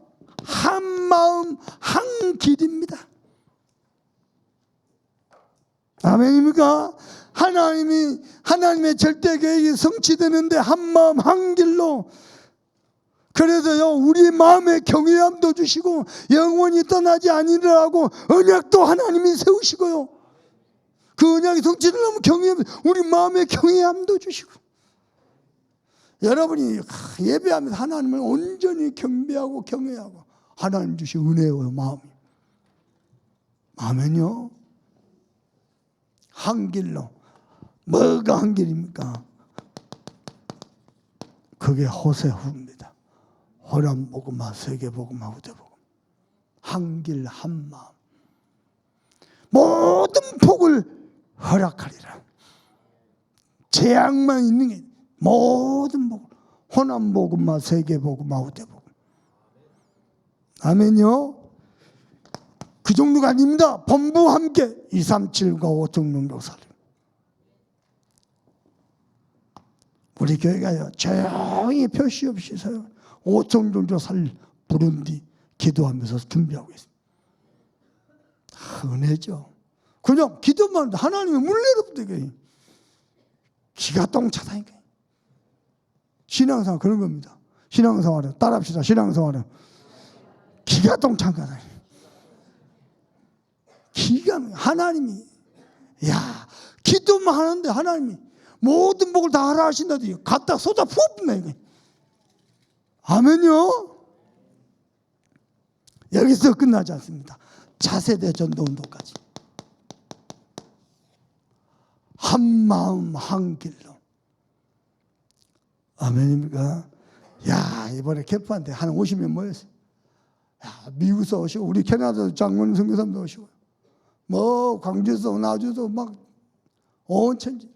한 마음 한 길입니다. 아멘입니까? 하나님의 절대 계획이 성취되는데 한 마음 한 길로. 그래서요, 우리 마음에 경외함도 주시고 영원히 떠나지 아니라고 언약도 하나님이 세우시고요. 그 언약이 성취되려면 경외함, 우리 마음에 경외함도 주시고. 여러분이 예배하면서 하나님을 온전히 경배하고 경외하고 하나님 주신 은혜요 마음이. 아멘요. 한 길로. 뭐가 한 길입니까? 그게 호세후입니다. 호람복음화, 세계복음화, 후대복음. 한 길 한 마음. 모든 복을 허락하리라. 재앙만 있는 게 모든 복. 호남복음화, 세계복음화, 후대복음. 아멘요. 그 정도가 아닙니다. 본부 함께 237과 5청룡교 살림. 우리 교회가요 조용히 표시 없이 5청룡교 살림 부른뒤 기도하면서 준비하고 있습니다. 은혜죠. 그냥 기도만 해도 하나님의 물레로부터 기가 똥차다니까. 신앙생활 그런 겁니다. 신앙생활은 따라합시다. 신앙생활은 기가 똥찬 거다. 기가 하나님이 기도만 하는데 하나님이 모든 복을 다 하라 하신다더니 갖다 쏟아 부었네 이거. 아멘요. 여기서 끝나지 않습니다. 차세대 전도운동까지 한 마음 한 길로. 아멘입니까? 이번에 캠프한테 한 50명 모였어요. 미국에서 오시고 우리 캐나다 장로님 선교사님도 오시고 뭐 광주에서 나주에서 막 온 천지.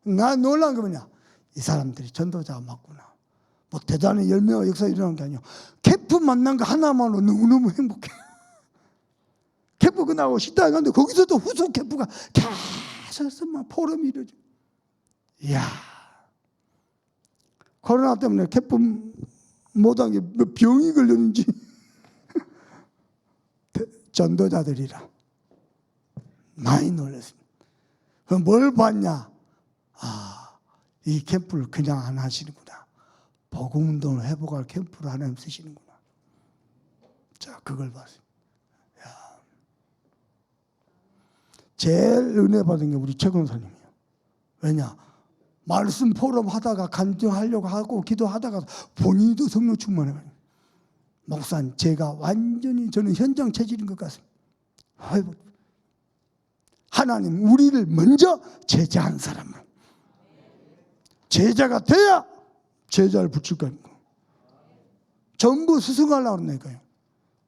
나 놀란 게 뭐냐, 이 사람들이 전도자가 맞구나. 뭐 대단한 열매와 역사 일어나는 게 아니야. 캠프 만난 거 하나만으로 너무너무 행복해. 캠프 끝나고 식당에 갔는데 거기서도 후속 캠프가 계속 막 포럼이 이루어져. 이야, 코로나 때문에 캠프 못한 게 뭐 병이 걸렸는지 전도자들이라 많이 놀랐습니다. 그럼 뭘 봤냐? 이 캠프를 그냥 안 하시는구나. 복음운동을 회복할 캠프를 하나님 쓰시는구나. 자, 그걸 봤어요. 제일 은혜 받은 게 우리 최근사님이에요. 왜냐? 말씀 포럼 하다가 간증하려고 하고 기도하다가 본인도 성령 충만해가지고 목사님, 제가 완전히 저는 현장 체질인 것 같습니다. 하나님 우리를 먼저 제자한 사람을 제자가 돼야 제자를 붙일 거 아닙니까? 전부 스승하려고 그러니까요.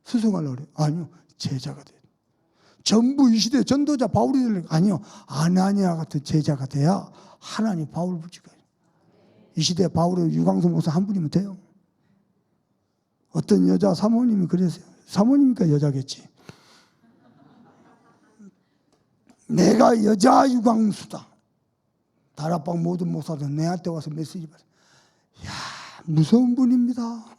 스승하려고 그래요. 아니요, 제자가 돼요. 전부 이 시대 전도자 바울이 되려고. 아니요, 아나니아 같은 제자가 돼야 하나님 바울 붙일 거예요. 이 시대 바울의 유광수 목사 한 분이면 돼요. 어떤 여자 사모님이 그랬어요. 사모님이니까 여자겠지. 내가 여자 유광수다. 다락방 모든 목사들 내한테 와서 메시지 받아요. 무서운 분입니다.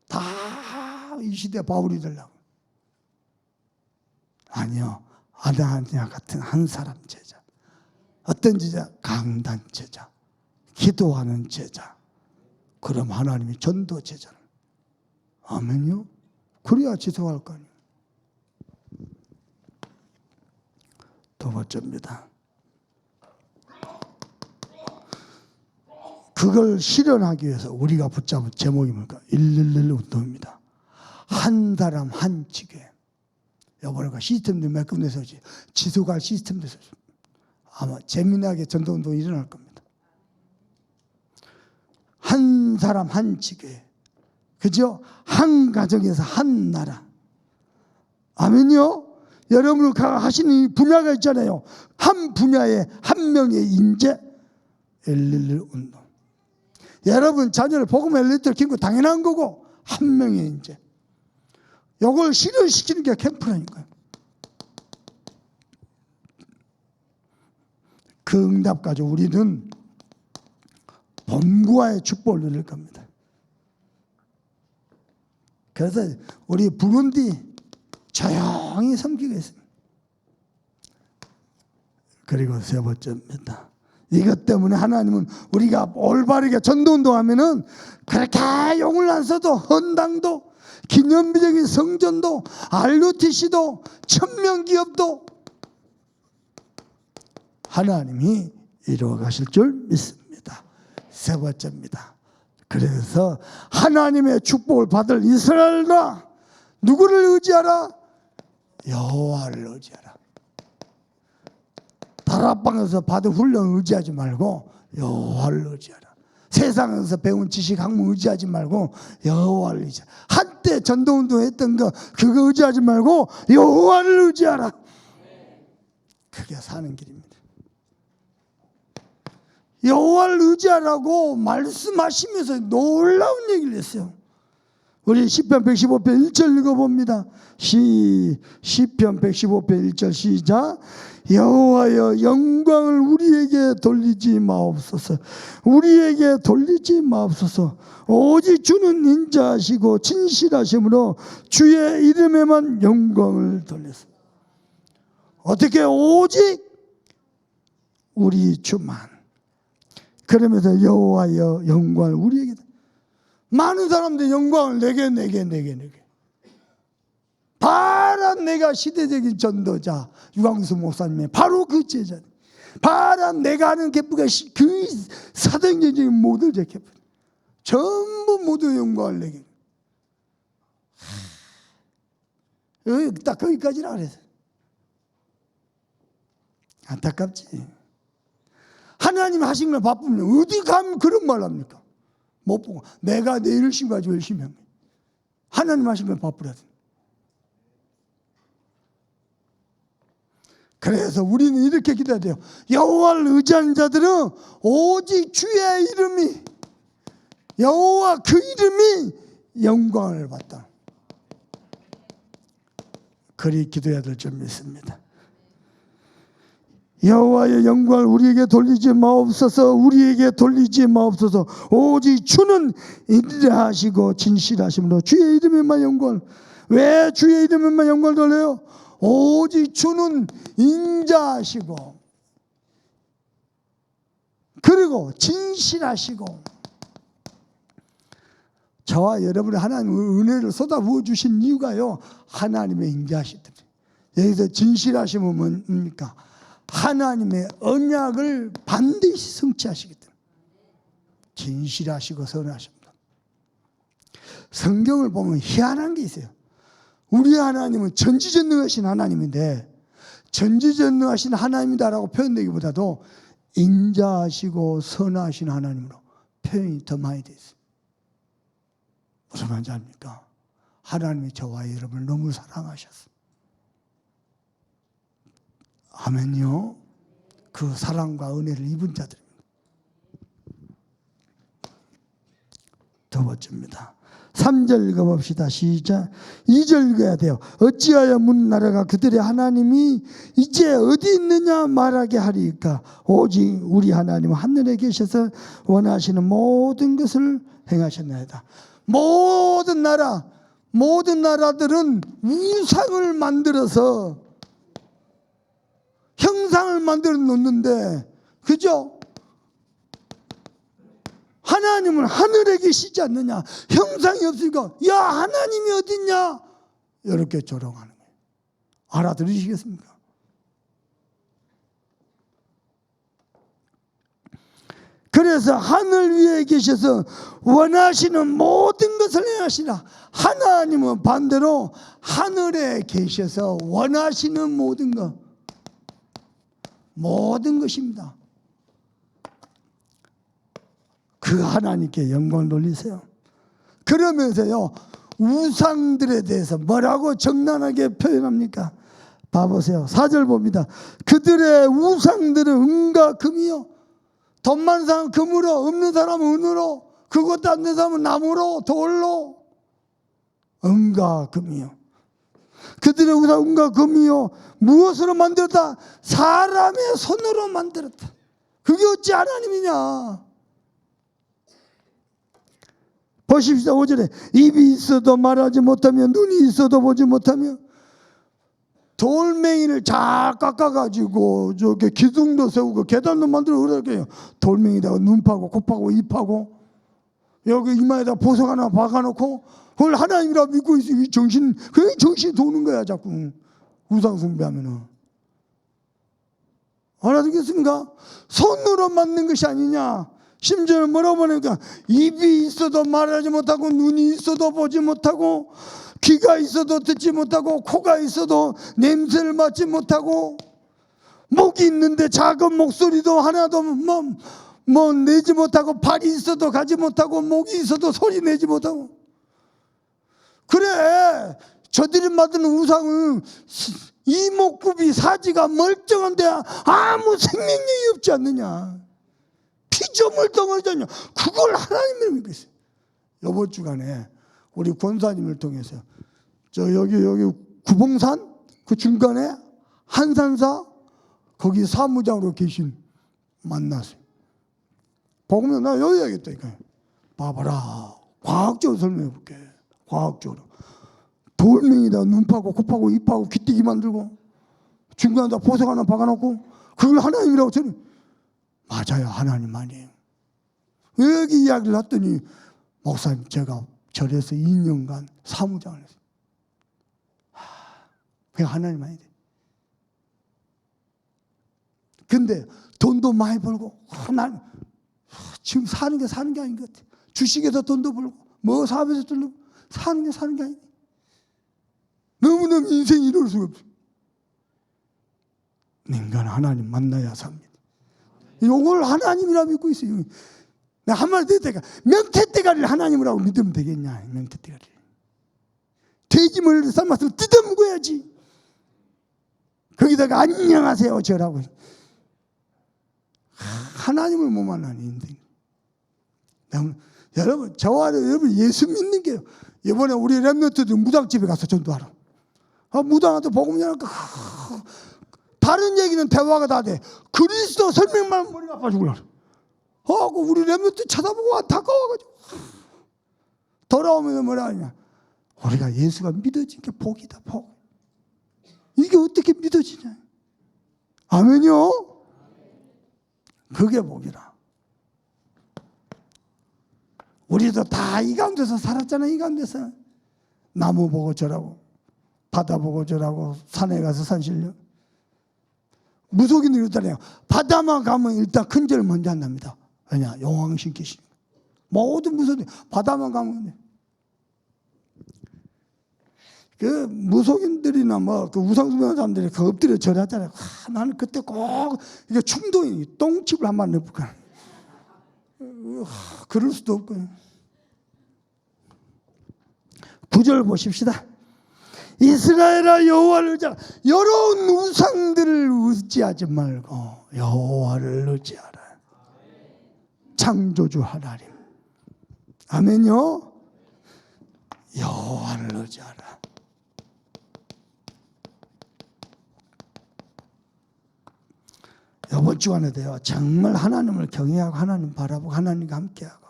다 이 시대 바울이 되려고. 아니요, 아나니아 같은 한 사람 제자. 어떤 제자? 강단 제자, 기도하는 제자. 그럼 하나님이 전도 제자를. 아멘요. 그래야 지속할 거 아니에요. 두 번째입니다. 그걸 실현하기 위해서 우리가 붙잡은 제목이 뭘까? 111 운동입니다. 한 사람 한 지게. 이번에 시스템도 몇 군데서 지속할 시스템도 있어요. 아마 재미나게 전도운동이 일어날 겁니다. 한 사람 한 지게. 그죠? 한 가정에서 한 나라. 아멘요? 여러분을 하시는 이 분야가 있잖아요. 한 분야에 한 명의 인재 엘릴리 운동. 여러분 자녀를 복음 엘리트를 키우는 거 당연한 거고, 한 명의 인재. 요걸 실현시키는 게 캠프라니까요. 그 응답 가지고 우리는 본부와의 축복을 누릴 겁니다. 그래서 우리 부르ndi 조용히 섬기겠습니다. 그리고 세 번째입니다. 이것 때문에 하나님은 우리가 올바르게 전도운동하면은 그렇게 용을 안 써도 헌당도, 기념비적인 성전도, RUTC도, 천명기업도 하나님이 이루어 가실 줄 믿습니다. 세 번째입니다. 그래서 하나님의 축복을 받을 이스라엘아, 누구를 의지하라? 여호와를 의지하라. 다락방에서 받은 훈련을 의지하지 말고 여호와를 의지하라. 세상에서 배운 지식 학문 의지하지 말고 여호와를 의지하라. 한때 전도운동 했던 거 그거 의지하지 말고 여호와를 의지하라. 그게 사는 길입니다. 여호와를 의지하라고 말씀하시면서 놀라운 얘기를 했어요. 우리 시편 115편 1절 읽어봅니다. 시편 115편 1절 시작. 여호와여, 영광을 우리에게 돌리지 마옵소서. 우리에게 돌리지 마옵소서. 오직 주는 인자하시고 진실하심으로 주의 이름에만 영광을 돌렸습니다. 어떻게? 오직 우리 주만. 그러면서 여호와여, 영광을 우리에게. 많은 사람들이 영광을 내게. 바로 내가 시대적인 전도자 유광수 목사님의 바로 그 제자, 바로 내가 하는 기쁘가 그 사도행전적인 모든 제 기쁘, 전부 모두 영광을 내게. 딱 거기까지라 그래서 안타깝지. 하나님 하신 걸 바쁘면 어디 가면 그런 말 합니까? 못 보고 내가 내 열심히 가지고 열심히 한 거예요. 하나님 하신 걸 바쁘라든. 그래서 우리는 이렇게 기도해야 돼요. 여호와를 의지하는 자들은 오직 주의 이름이, 여호와 그 이름이 영광을 받다. 그리 기도해야 될 줄 믿습니다. 여호와의 영광을 우리에게 돌리지 마옵소서. 우리에게 돌리지 마옵소서. 오직 주는 인자하시고 진실하심으로 주의 이름에만 영광을. 왜 주의 이름에만 영광을 돌려요? 오직 주는 인자하시고 그리고 진실하시고. 저와 여러분의 하나님의 은혜를 쏟아부어 주신 이유가요, 하나님의 인자하심 때문에. 여기서 진실하심은 뭡니까? 하나님의 언약을 반드시 성취하시기 때문에 진실하시고 선하십니다. 성경을 보면 희한한 게 있어요. 우리 하나님은 전지전능하신 하나님인데, 전지전능하신 하나님이다라고 표현되기보다도 인자하시고 선하신 하나님으로 표현이 더 많이 되어 있어요. 무슨 말인지 압니까? 하나님이 저와 여러분을 너무 사랑하셨어요. 아멘요. 그 사랑과 은혜를 입은 자들입니다. 두 번째입니다. 3절 읽어봅시다. 시작. 2절 읽어야 돼요. 어찌하여 문 나라가 그들의 하나님이 이제 어디 있느냐 말하게 하리까? 오직 우리 하나님은 하늘에 계셔서 원하시는 모든 것을 행하셨나이다. 모든 나라, 모든 나라들은 우상을 만들어서 형상을 만들어 놓는데, 그죠? 하나님은 하늘에 계시지 않느냐? 형상이 없으니까 야 하나님이 어딨냐? 이렇게 조롱하는 거예요. 알아들으시겠습니까? 그래서 하늘 위에 계셔서 원하시는 모든 것을 행하시라. 하나님은 반대로 하늘에 계셔서 원하시는 모든 것, 모든 것입니다. 그 하나님께 영광을 돌리세요. 그러면서요, 우상들에 대해서 뭐라고 정난하게 표현합니까? 봐보세요. 4절 봅니다. 그들의 우상들은 은과 금이요. 돈 많은 사람은 금으로, 없는 사람은 은으로, 그것도 안 되는 사람은 나무로, 돌로. 은과 금이요. 그들의 우상 은과 금이요. 무엇으로 만들었다? 사람의 손으로 만들었다. 그게 어찌 하나님이냐? 보십시오. 5절에 입이 있어도 말하지 못하며 눈이 있어도 보지 못하며 돌멩이를 잘 깎아가지고 저기 기둥도 세우고 계단도 만들어 그러게요. 돌멩이다가 눈 파고 코 파고 입 파고 여기 이마에다 보석 하나 박아놓고 그걸 하나님이라 믿고 있으니 정신 그게 정신이 도는 거야. 자꾸 우상 숭배하면은. 알아듣겠습니까? 손으로 만든 것이 아니냐. 심지어 뭐라고 보니까 입이 있어도 말하지 못하고 눈이 있어도 보지 못하고 귀가 있어도 듣지 못하고 코가 있어도 냄새를 맡지 못하고 목이 있는데 작은 목소리도 하나도 뭐 내지 못하고 발이 있어도 가지 못하고 목이 있어도 소리 내지 못하고. 그래 저들이 만드는 우상은 이목구비 사지가 멀쩡한데 아무 생명력이 없지 않느냐. 피조물덩어리잖냐. 그걸 하나님을 믿고 있어요. 이번 주간에 우리 권사님을 통해서 저 여기 구봉산 그 중간에 한산사 거기 사무장으로 계신 만났어요. 보면 나 여기 야겠다니까요. 봐봐라. 과학적으로 설명해 볼게. 과학적으로. 돌멩이다 눈 파고 코 파고 입 파고 귀띠기 만들고 중간에다 보석 하나 박아놓고 그걸 하나님이라고 저는 맞아요. 하나님 아니에요. 여기 이야기를 했더니 목사님 제가 절에서 2년간 사무장을 했어요. 그게 하나님 아니에요. 근데 돈도 많이 벌고 난 지금 사는 게 아닌 것 같아. 주식에서 돈도 벌고 뭐 사업에서 돈도 사는 게 아니에요. 너무너무 인생이 이럴 수가 없어요. 인간 하나님 만나야 삽니다. 이걸 하나님이라 믿고 있어요. 내가 한 마디 듣다가 명태대가리를 하나님이라고 믿으면 되겠냐. 명태대가리. 돼지머리를 삶아서 뜯어먹어야지. 거기다가 안녕하세요 저라고. 하나님을 못 만나는 인생. 여러분 저와 여러분 예수 믿는 게요. 이번에 우리 랩런트들 무당집에 가서 전도하러. 무당한테 복음 전하니까 다른 얘기는 대화가 다 돼. 그리스도 설명만 머리가 아파 죽으려. 우리 랩런트 쳐다보고 안타까워가지고 돌아오면 뭐라 하냐. 우리가 예수가 믿어진 게 복이다 복. 이게 어떻게 믿어지냐. 아멘요. 그게 복이라. 우리도 다 이 가운데서 살았잖아. 이 가운데서 나무 보고 저라고 바다 보고 저라고 산에 가서 산신령. 무속인들이 그러잖아요. 바다만 가면 일단 큰절 먼저 한답니다. 왜냐? 용왕신 계시니까. 모든 무속인 바다만 가면 그 무속인들이나 뭐 그 우상숭배하는 사람들이 그 엎드려 절하잖아요. 나는 그때 꼭 이게 충동이 똥집을 한 번 넣을까. 그럴 수도 없고. 9절 보십시다. 이스라엘아 여호와를 의지하라. 여러운 우상들을 의지하지 말고 여호와를 의지하라. 창조주 하나님. 아멘요. 여호와를 의지하라. 이번 주간에도요 정말 하나님을 경외하고 하나님 바라보고 하나님과 함께하고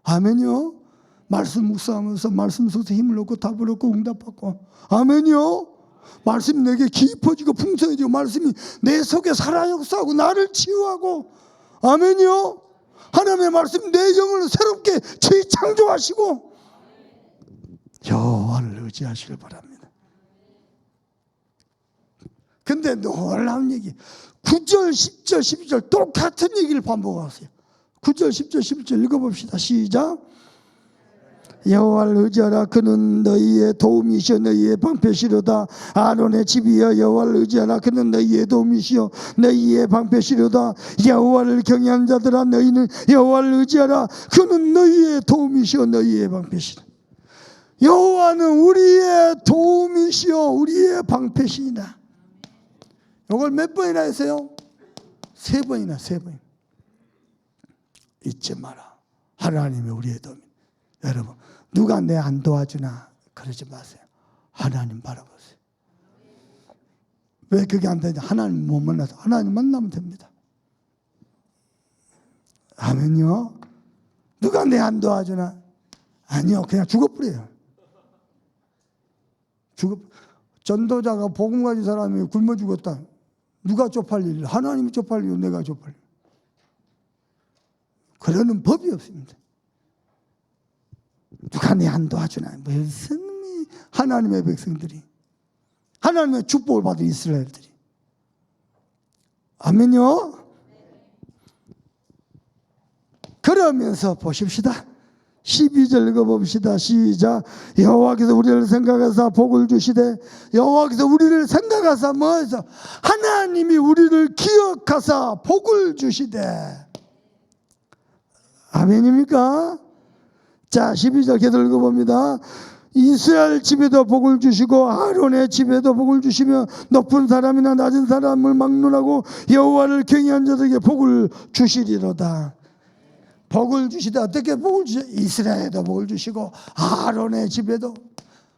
아멘요. 말씀 묵상하면서 말씀 속에서 힘을 얻고 답을 얻고 응답받고 아멘요. 말씀이 내게 깊어지고 풍성해지고 말씀이 내 속에 살아 역사하고 나를 치유하고 아멘요. 하나님의 말씀 내 영을 새롭게 재창조하시고 여호와를 의지하시길 바랍니다. 근데 놀라운 얘기 9절 10절 12절 똑같은 얘기를 반복하세요. 9절 10절 11절 읽어봅시다. 시작. 여호와를 의지하라. 그는 너희의 도움이시여 너희의 방패시로다. 아론의 집이여 여호와를 의지하라. 그는 너희의 도움이시여 너희의 방패시로다. 여호와를 경외하는 자들아 너희는 여호와를 의지하라. 그는 너희의 도움이시여 너희의 방패시로다. 여호와는 우리의 도움이시여 우리의 방패시이다. 이걸 몇 번이나 했어요? 3번이나 3번. 잊지 마라. 하나님이 우리의 도움. 여러분, 누가 내 안 도와주나 그러지 마세요. 하나님 바라보세요. 왜 그게 안 되냐? 하나님 못 만나서 하나님 만나면 됩니다. 아멘요. 누가 내 안 도와주나? 아니요, 그냥 죽어버려요. 전도자가 복음 가진 사람이 굶어 죽었다. 누가 쪽팔릴? 하나님이 쪽팔리고 내가 쪽팔려. 그러는 법이 없습니다. 누가 내 안 도와주나? 무슨 하나님의 백성들이, 하나님의 축복을 받은 이스라엘들이. 아멘요. 그러면서 보십시다. 12절 읽어봅시다. 시작. 여호와께서 우리를 생각하사 복을 주시되, 여호와께서 우리를 생각하사 뭐해서? 하나님이 우리를 기억하사 복을 주시되. 아멘입니까? 자, 12절 계속 읽어봅니다. 이스라엘 집에도 복을 주시고 아론의 집에도 복을 주시며 높은 사람이나 낮은 사람을 막론하고 여호와를 경외한 자들에게 복을 주시리로다. 복을 주시다. 어떻게 복을 주셔? 이스라엘에도 복을 주시고 아론의 집에도.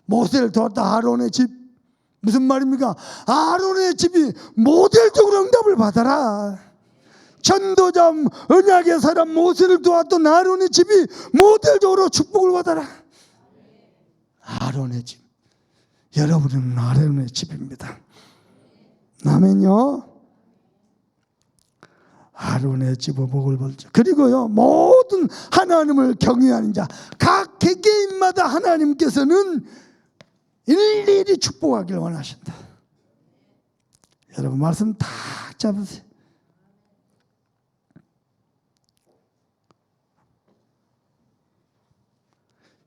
모세를 도왔다 아론의 집. 무슨 말입니까? 아론의 집이 모델적으로 응답을 받아라. 전도자 언약의 사람 모세를 도왔던 아론의 집이 모델적으로 축복을 받아라. 아론의 집. 여러분은 아론의 집입니다. 아멘요. 아론의 집의 복을 벌죠. 그리고요, 모든 하나님을 경외하는 자, 각 개개인마다 하나님께서는 일일이 축복하기를 원하신다. 여러분 말씀 다 잡으세요.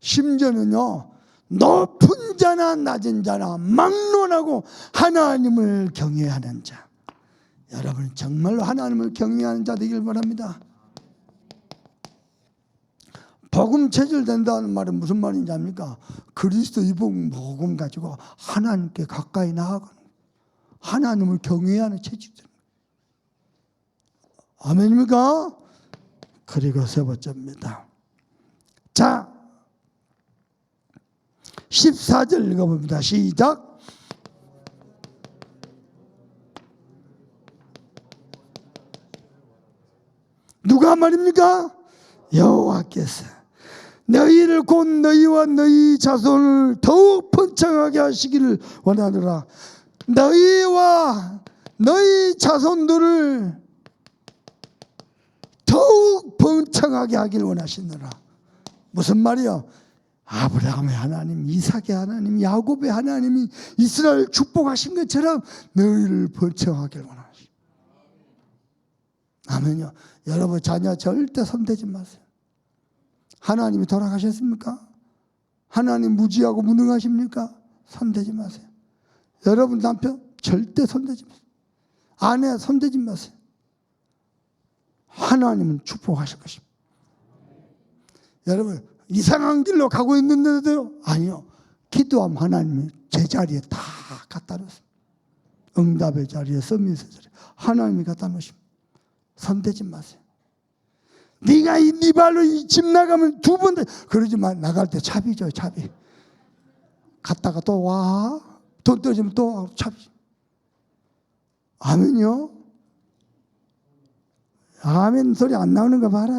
심지어는요, 높은 자나 낮은 자나 막론하고 하나님을 경외하는 자. 여러분 정말로 하나님을 경외하는 자 되길 바랍니다. 복음 체질된다는 말은 무슨 말인지 압니까? 그리스도의 복음 가지고 하나님께 가까이 나아가는, 하나님을 경외하는 체질입니다. 아멘입니까? 그리고 세 번째입니다. 자, 14절 읽어봅니다. 시작. 누가 말입니까? 여호와께서 너희를 곧 너희와 너희 자손을 더욱 번창하게 하시기를 원하노라. 너희와 너희 자손들을 더욱 번창하게 하기를 원하시노라. 무슨 말이요? 아브라함의 하나님, 이삭의 하나님, 야곱의 하나님이 이스라엘 축복하신 것처럼 너희를 번창하기를 원하시노라. 아멘요. 여러분 자녀 절대 손대지 마세요. 하나님이 돌아가셨습니까? 하나님 무지하고 무능하십니까? 손대지 마세요. 여러분 남편 절대 손대지 마세요. 아내 손대지 마세요. 하나님은 축복하실 것입니다. 여러분 이상한 길로 가고 있는데도요, 아니요, 기도하면 하나님이 제자리에 다 갖다 놓습니다. 응답의 자리에, 서밋의 자리에 하나님이 갖다 놓으십니다. 손대지 마세요. 네가 네 발로 이 집 나가면 2번 그러지 마. 나갈 때 차비 줘요. 차비. 갔다가 또 와. 돈 떨어지면 또 차비. 아멘요. 아멘 소리 안 나오는 거 봐라.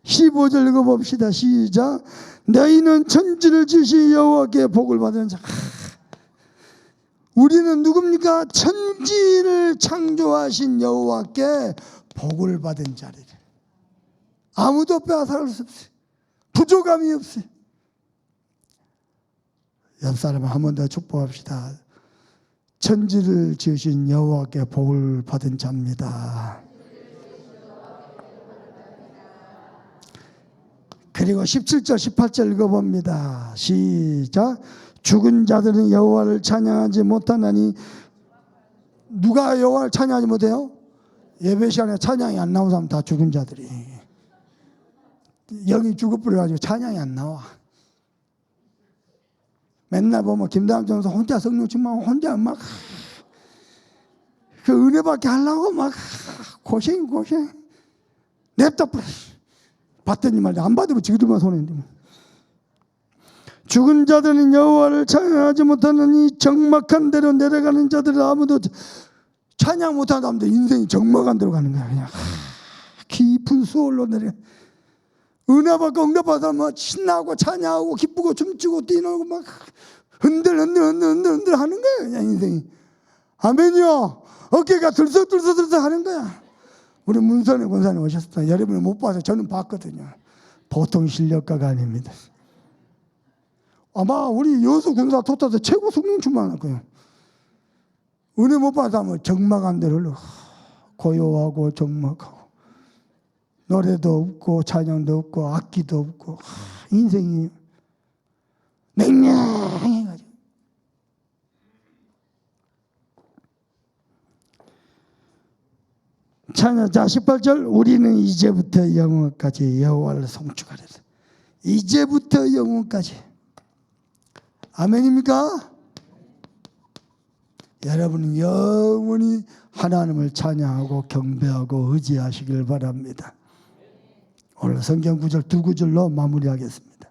15절 읽어봅시다. 시작. 너희는 천지를 지으신 여호와께 복을 받은 자. 우리는 누굽니까? 천지를 창조하신 여호와께 복을 받은 자리를. 아무도 빼앗아갈 수 없어요. 부족함이 없어요. 옆 사람 한 번 더 축복합시다. 천지를 지으신 여호와께 복을 받은 자입니다. 그리고 17절 18절 읽어봅니다. 시작. 죽은 자들은 여호와를 찬양하지 못하나니. 누가 여호와를 찬양하지 못해요? 예배 시간에 찬양이 안 나오는 사람 다 죽은 자들이. 영이 죽어버려가지고 찬양이 안 나와. 맨날 보면 김다영 전사 혼자 성령 충만 혼자 막 그 은혜 받게 하려고 막 고생 냅다 뿌려. 받더니 말이야. 안 받으면 지그들만 손해인데. 죽은 자들은 여호와를 찬양하지 못하는 이 적막한 데로 내려가는 자들은 아무도 찬양 못하는 사람들 인생이 적막한 데로 가는 거야. 그냥 깊은 수월로 내려. 은혜 받고 응답받은 사람은 신나고 찬양하고 기쁘고 춤추고 뛰노고 막 흔들 하는 거야. 그냥 인생이. 아멘이요. 어깨가 들썩 하는 거야. 우리 문선의 권사님 오셨어요. 여러분이 못 봐서 저는 봤거든요. 보통 실력가가 아닙니다. 아마 우리 여수 군사 토타서 최고 성령충만 할 거예요. 은혜 못 받으면 적막한 데로 고요하고 적막하고 노래도 없고 찬양도 없고 악기도 없고 인생이 맹랑해가지고. 찬양. 자 18절 우리는 이제부터 영원까지 여호와를 송축하리라. 이제부터 영원까지. 아멘입니까? 여러분은 영원히 하나님을 찬양하고 경배하고 의지하시길 바랍니다. 오늘 성경 구절 두 구절로 마무리하겠습니다.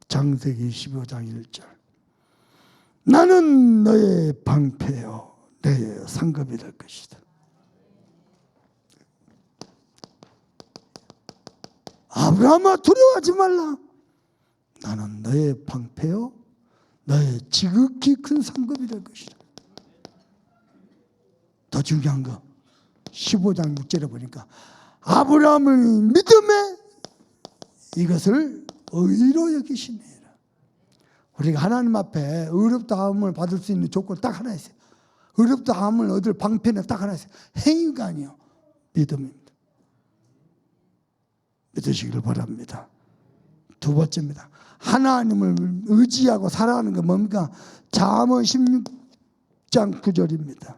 창세기 15장 1절. 나는 너의 방패요 내 상급이 될 것이다. 아브라함아 두려워하지 말라. 나는 너의 방패요 너의 지극히 큰 상급이 될 것이다. 더 중요한 거 15장 6절에 보니까 아브라함은 믿음에 이것을 의로 여기시니라. 우리가 하나님 앞에 의롭다함을 받을 수 있는 조건 딱 하나 있어요. 의롭다함을 얻을 방패는 딱 하나 있어요. 행위가 아니요 믿음입니다. 믿으시길 바랍니다. 두 번째입니다. 하나님을 의지하고 살아가는 게 뭡니까? 잠언 16장 9절입니다.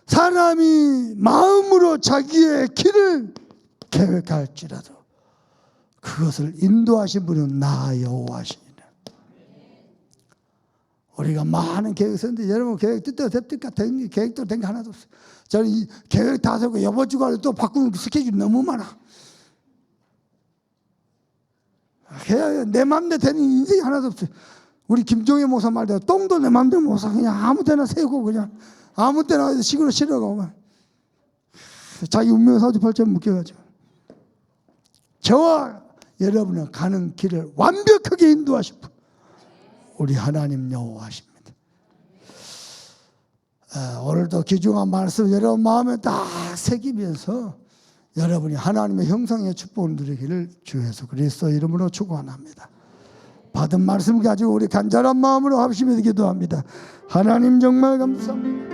사람이 마음으로 자기의 길을 계획할지라도 그것을 인도하신 분은 나 여호와시니라. 우리가 많은 계획을 썼는데 여러분 계획 뜻대로 됩니까? 계획대로 된 게 하나도 없어요. 저는 이 계획 다 세우고 이번 주간에 또 바꾸는 스케줄이 너무 많아. 내 맘대로 되는 인생이 하나도 없어요. 우리 김종혜 목사 말대로 똥도 내 맘대로 못 사. 그냥 아무 데나 세우고 그냥 아무 때나 시골에 실어가고 자기 운명 사주팔자에 묶여가지고. 저와 여러분은 가는 길을 완벽하게 인도하실 분 우리 하나님 여호와십니다. 오늘도 귀중한 말씀 여러분 마음에 딱 새기면서 여러분이 하나님의 형상의 축복을 누리기를 주 예수 그리스도 이름으로 축원합니다. 받은 말씀 가지고 우리 간절한 마음으로 합심해서 기도합니다. 하나님 정말 감사합니다.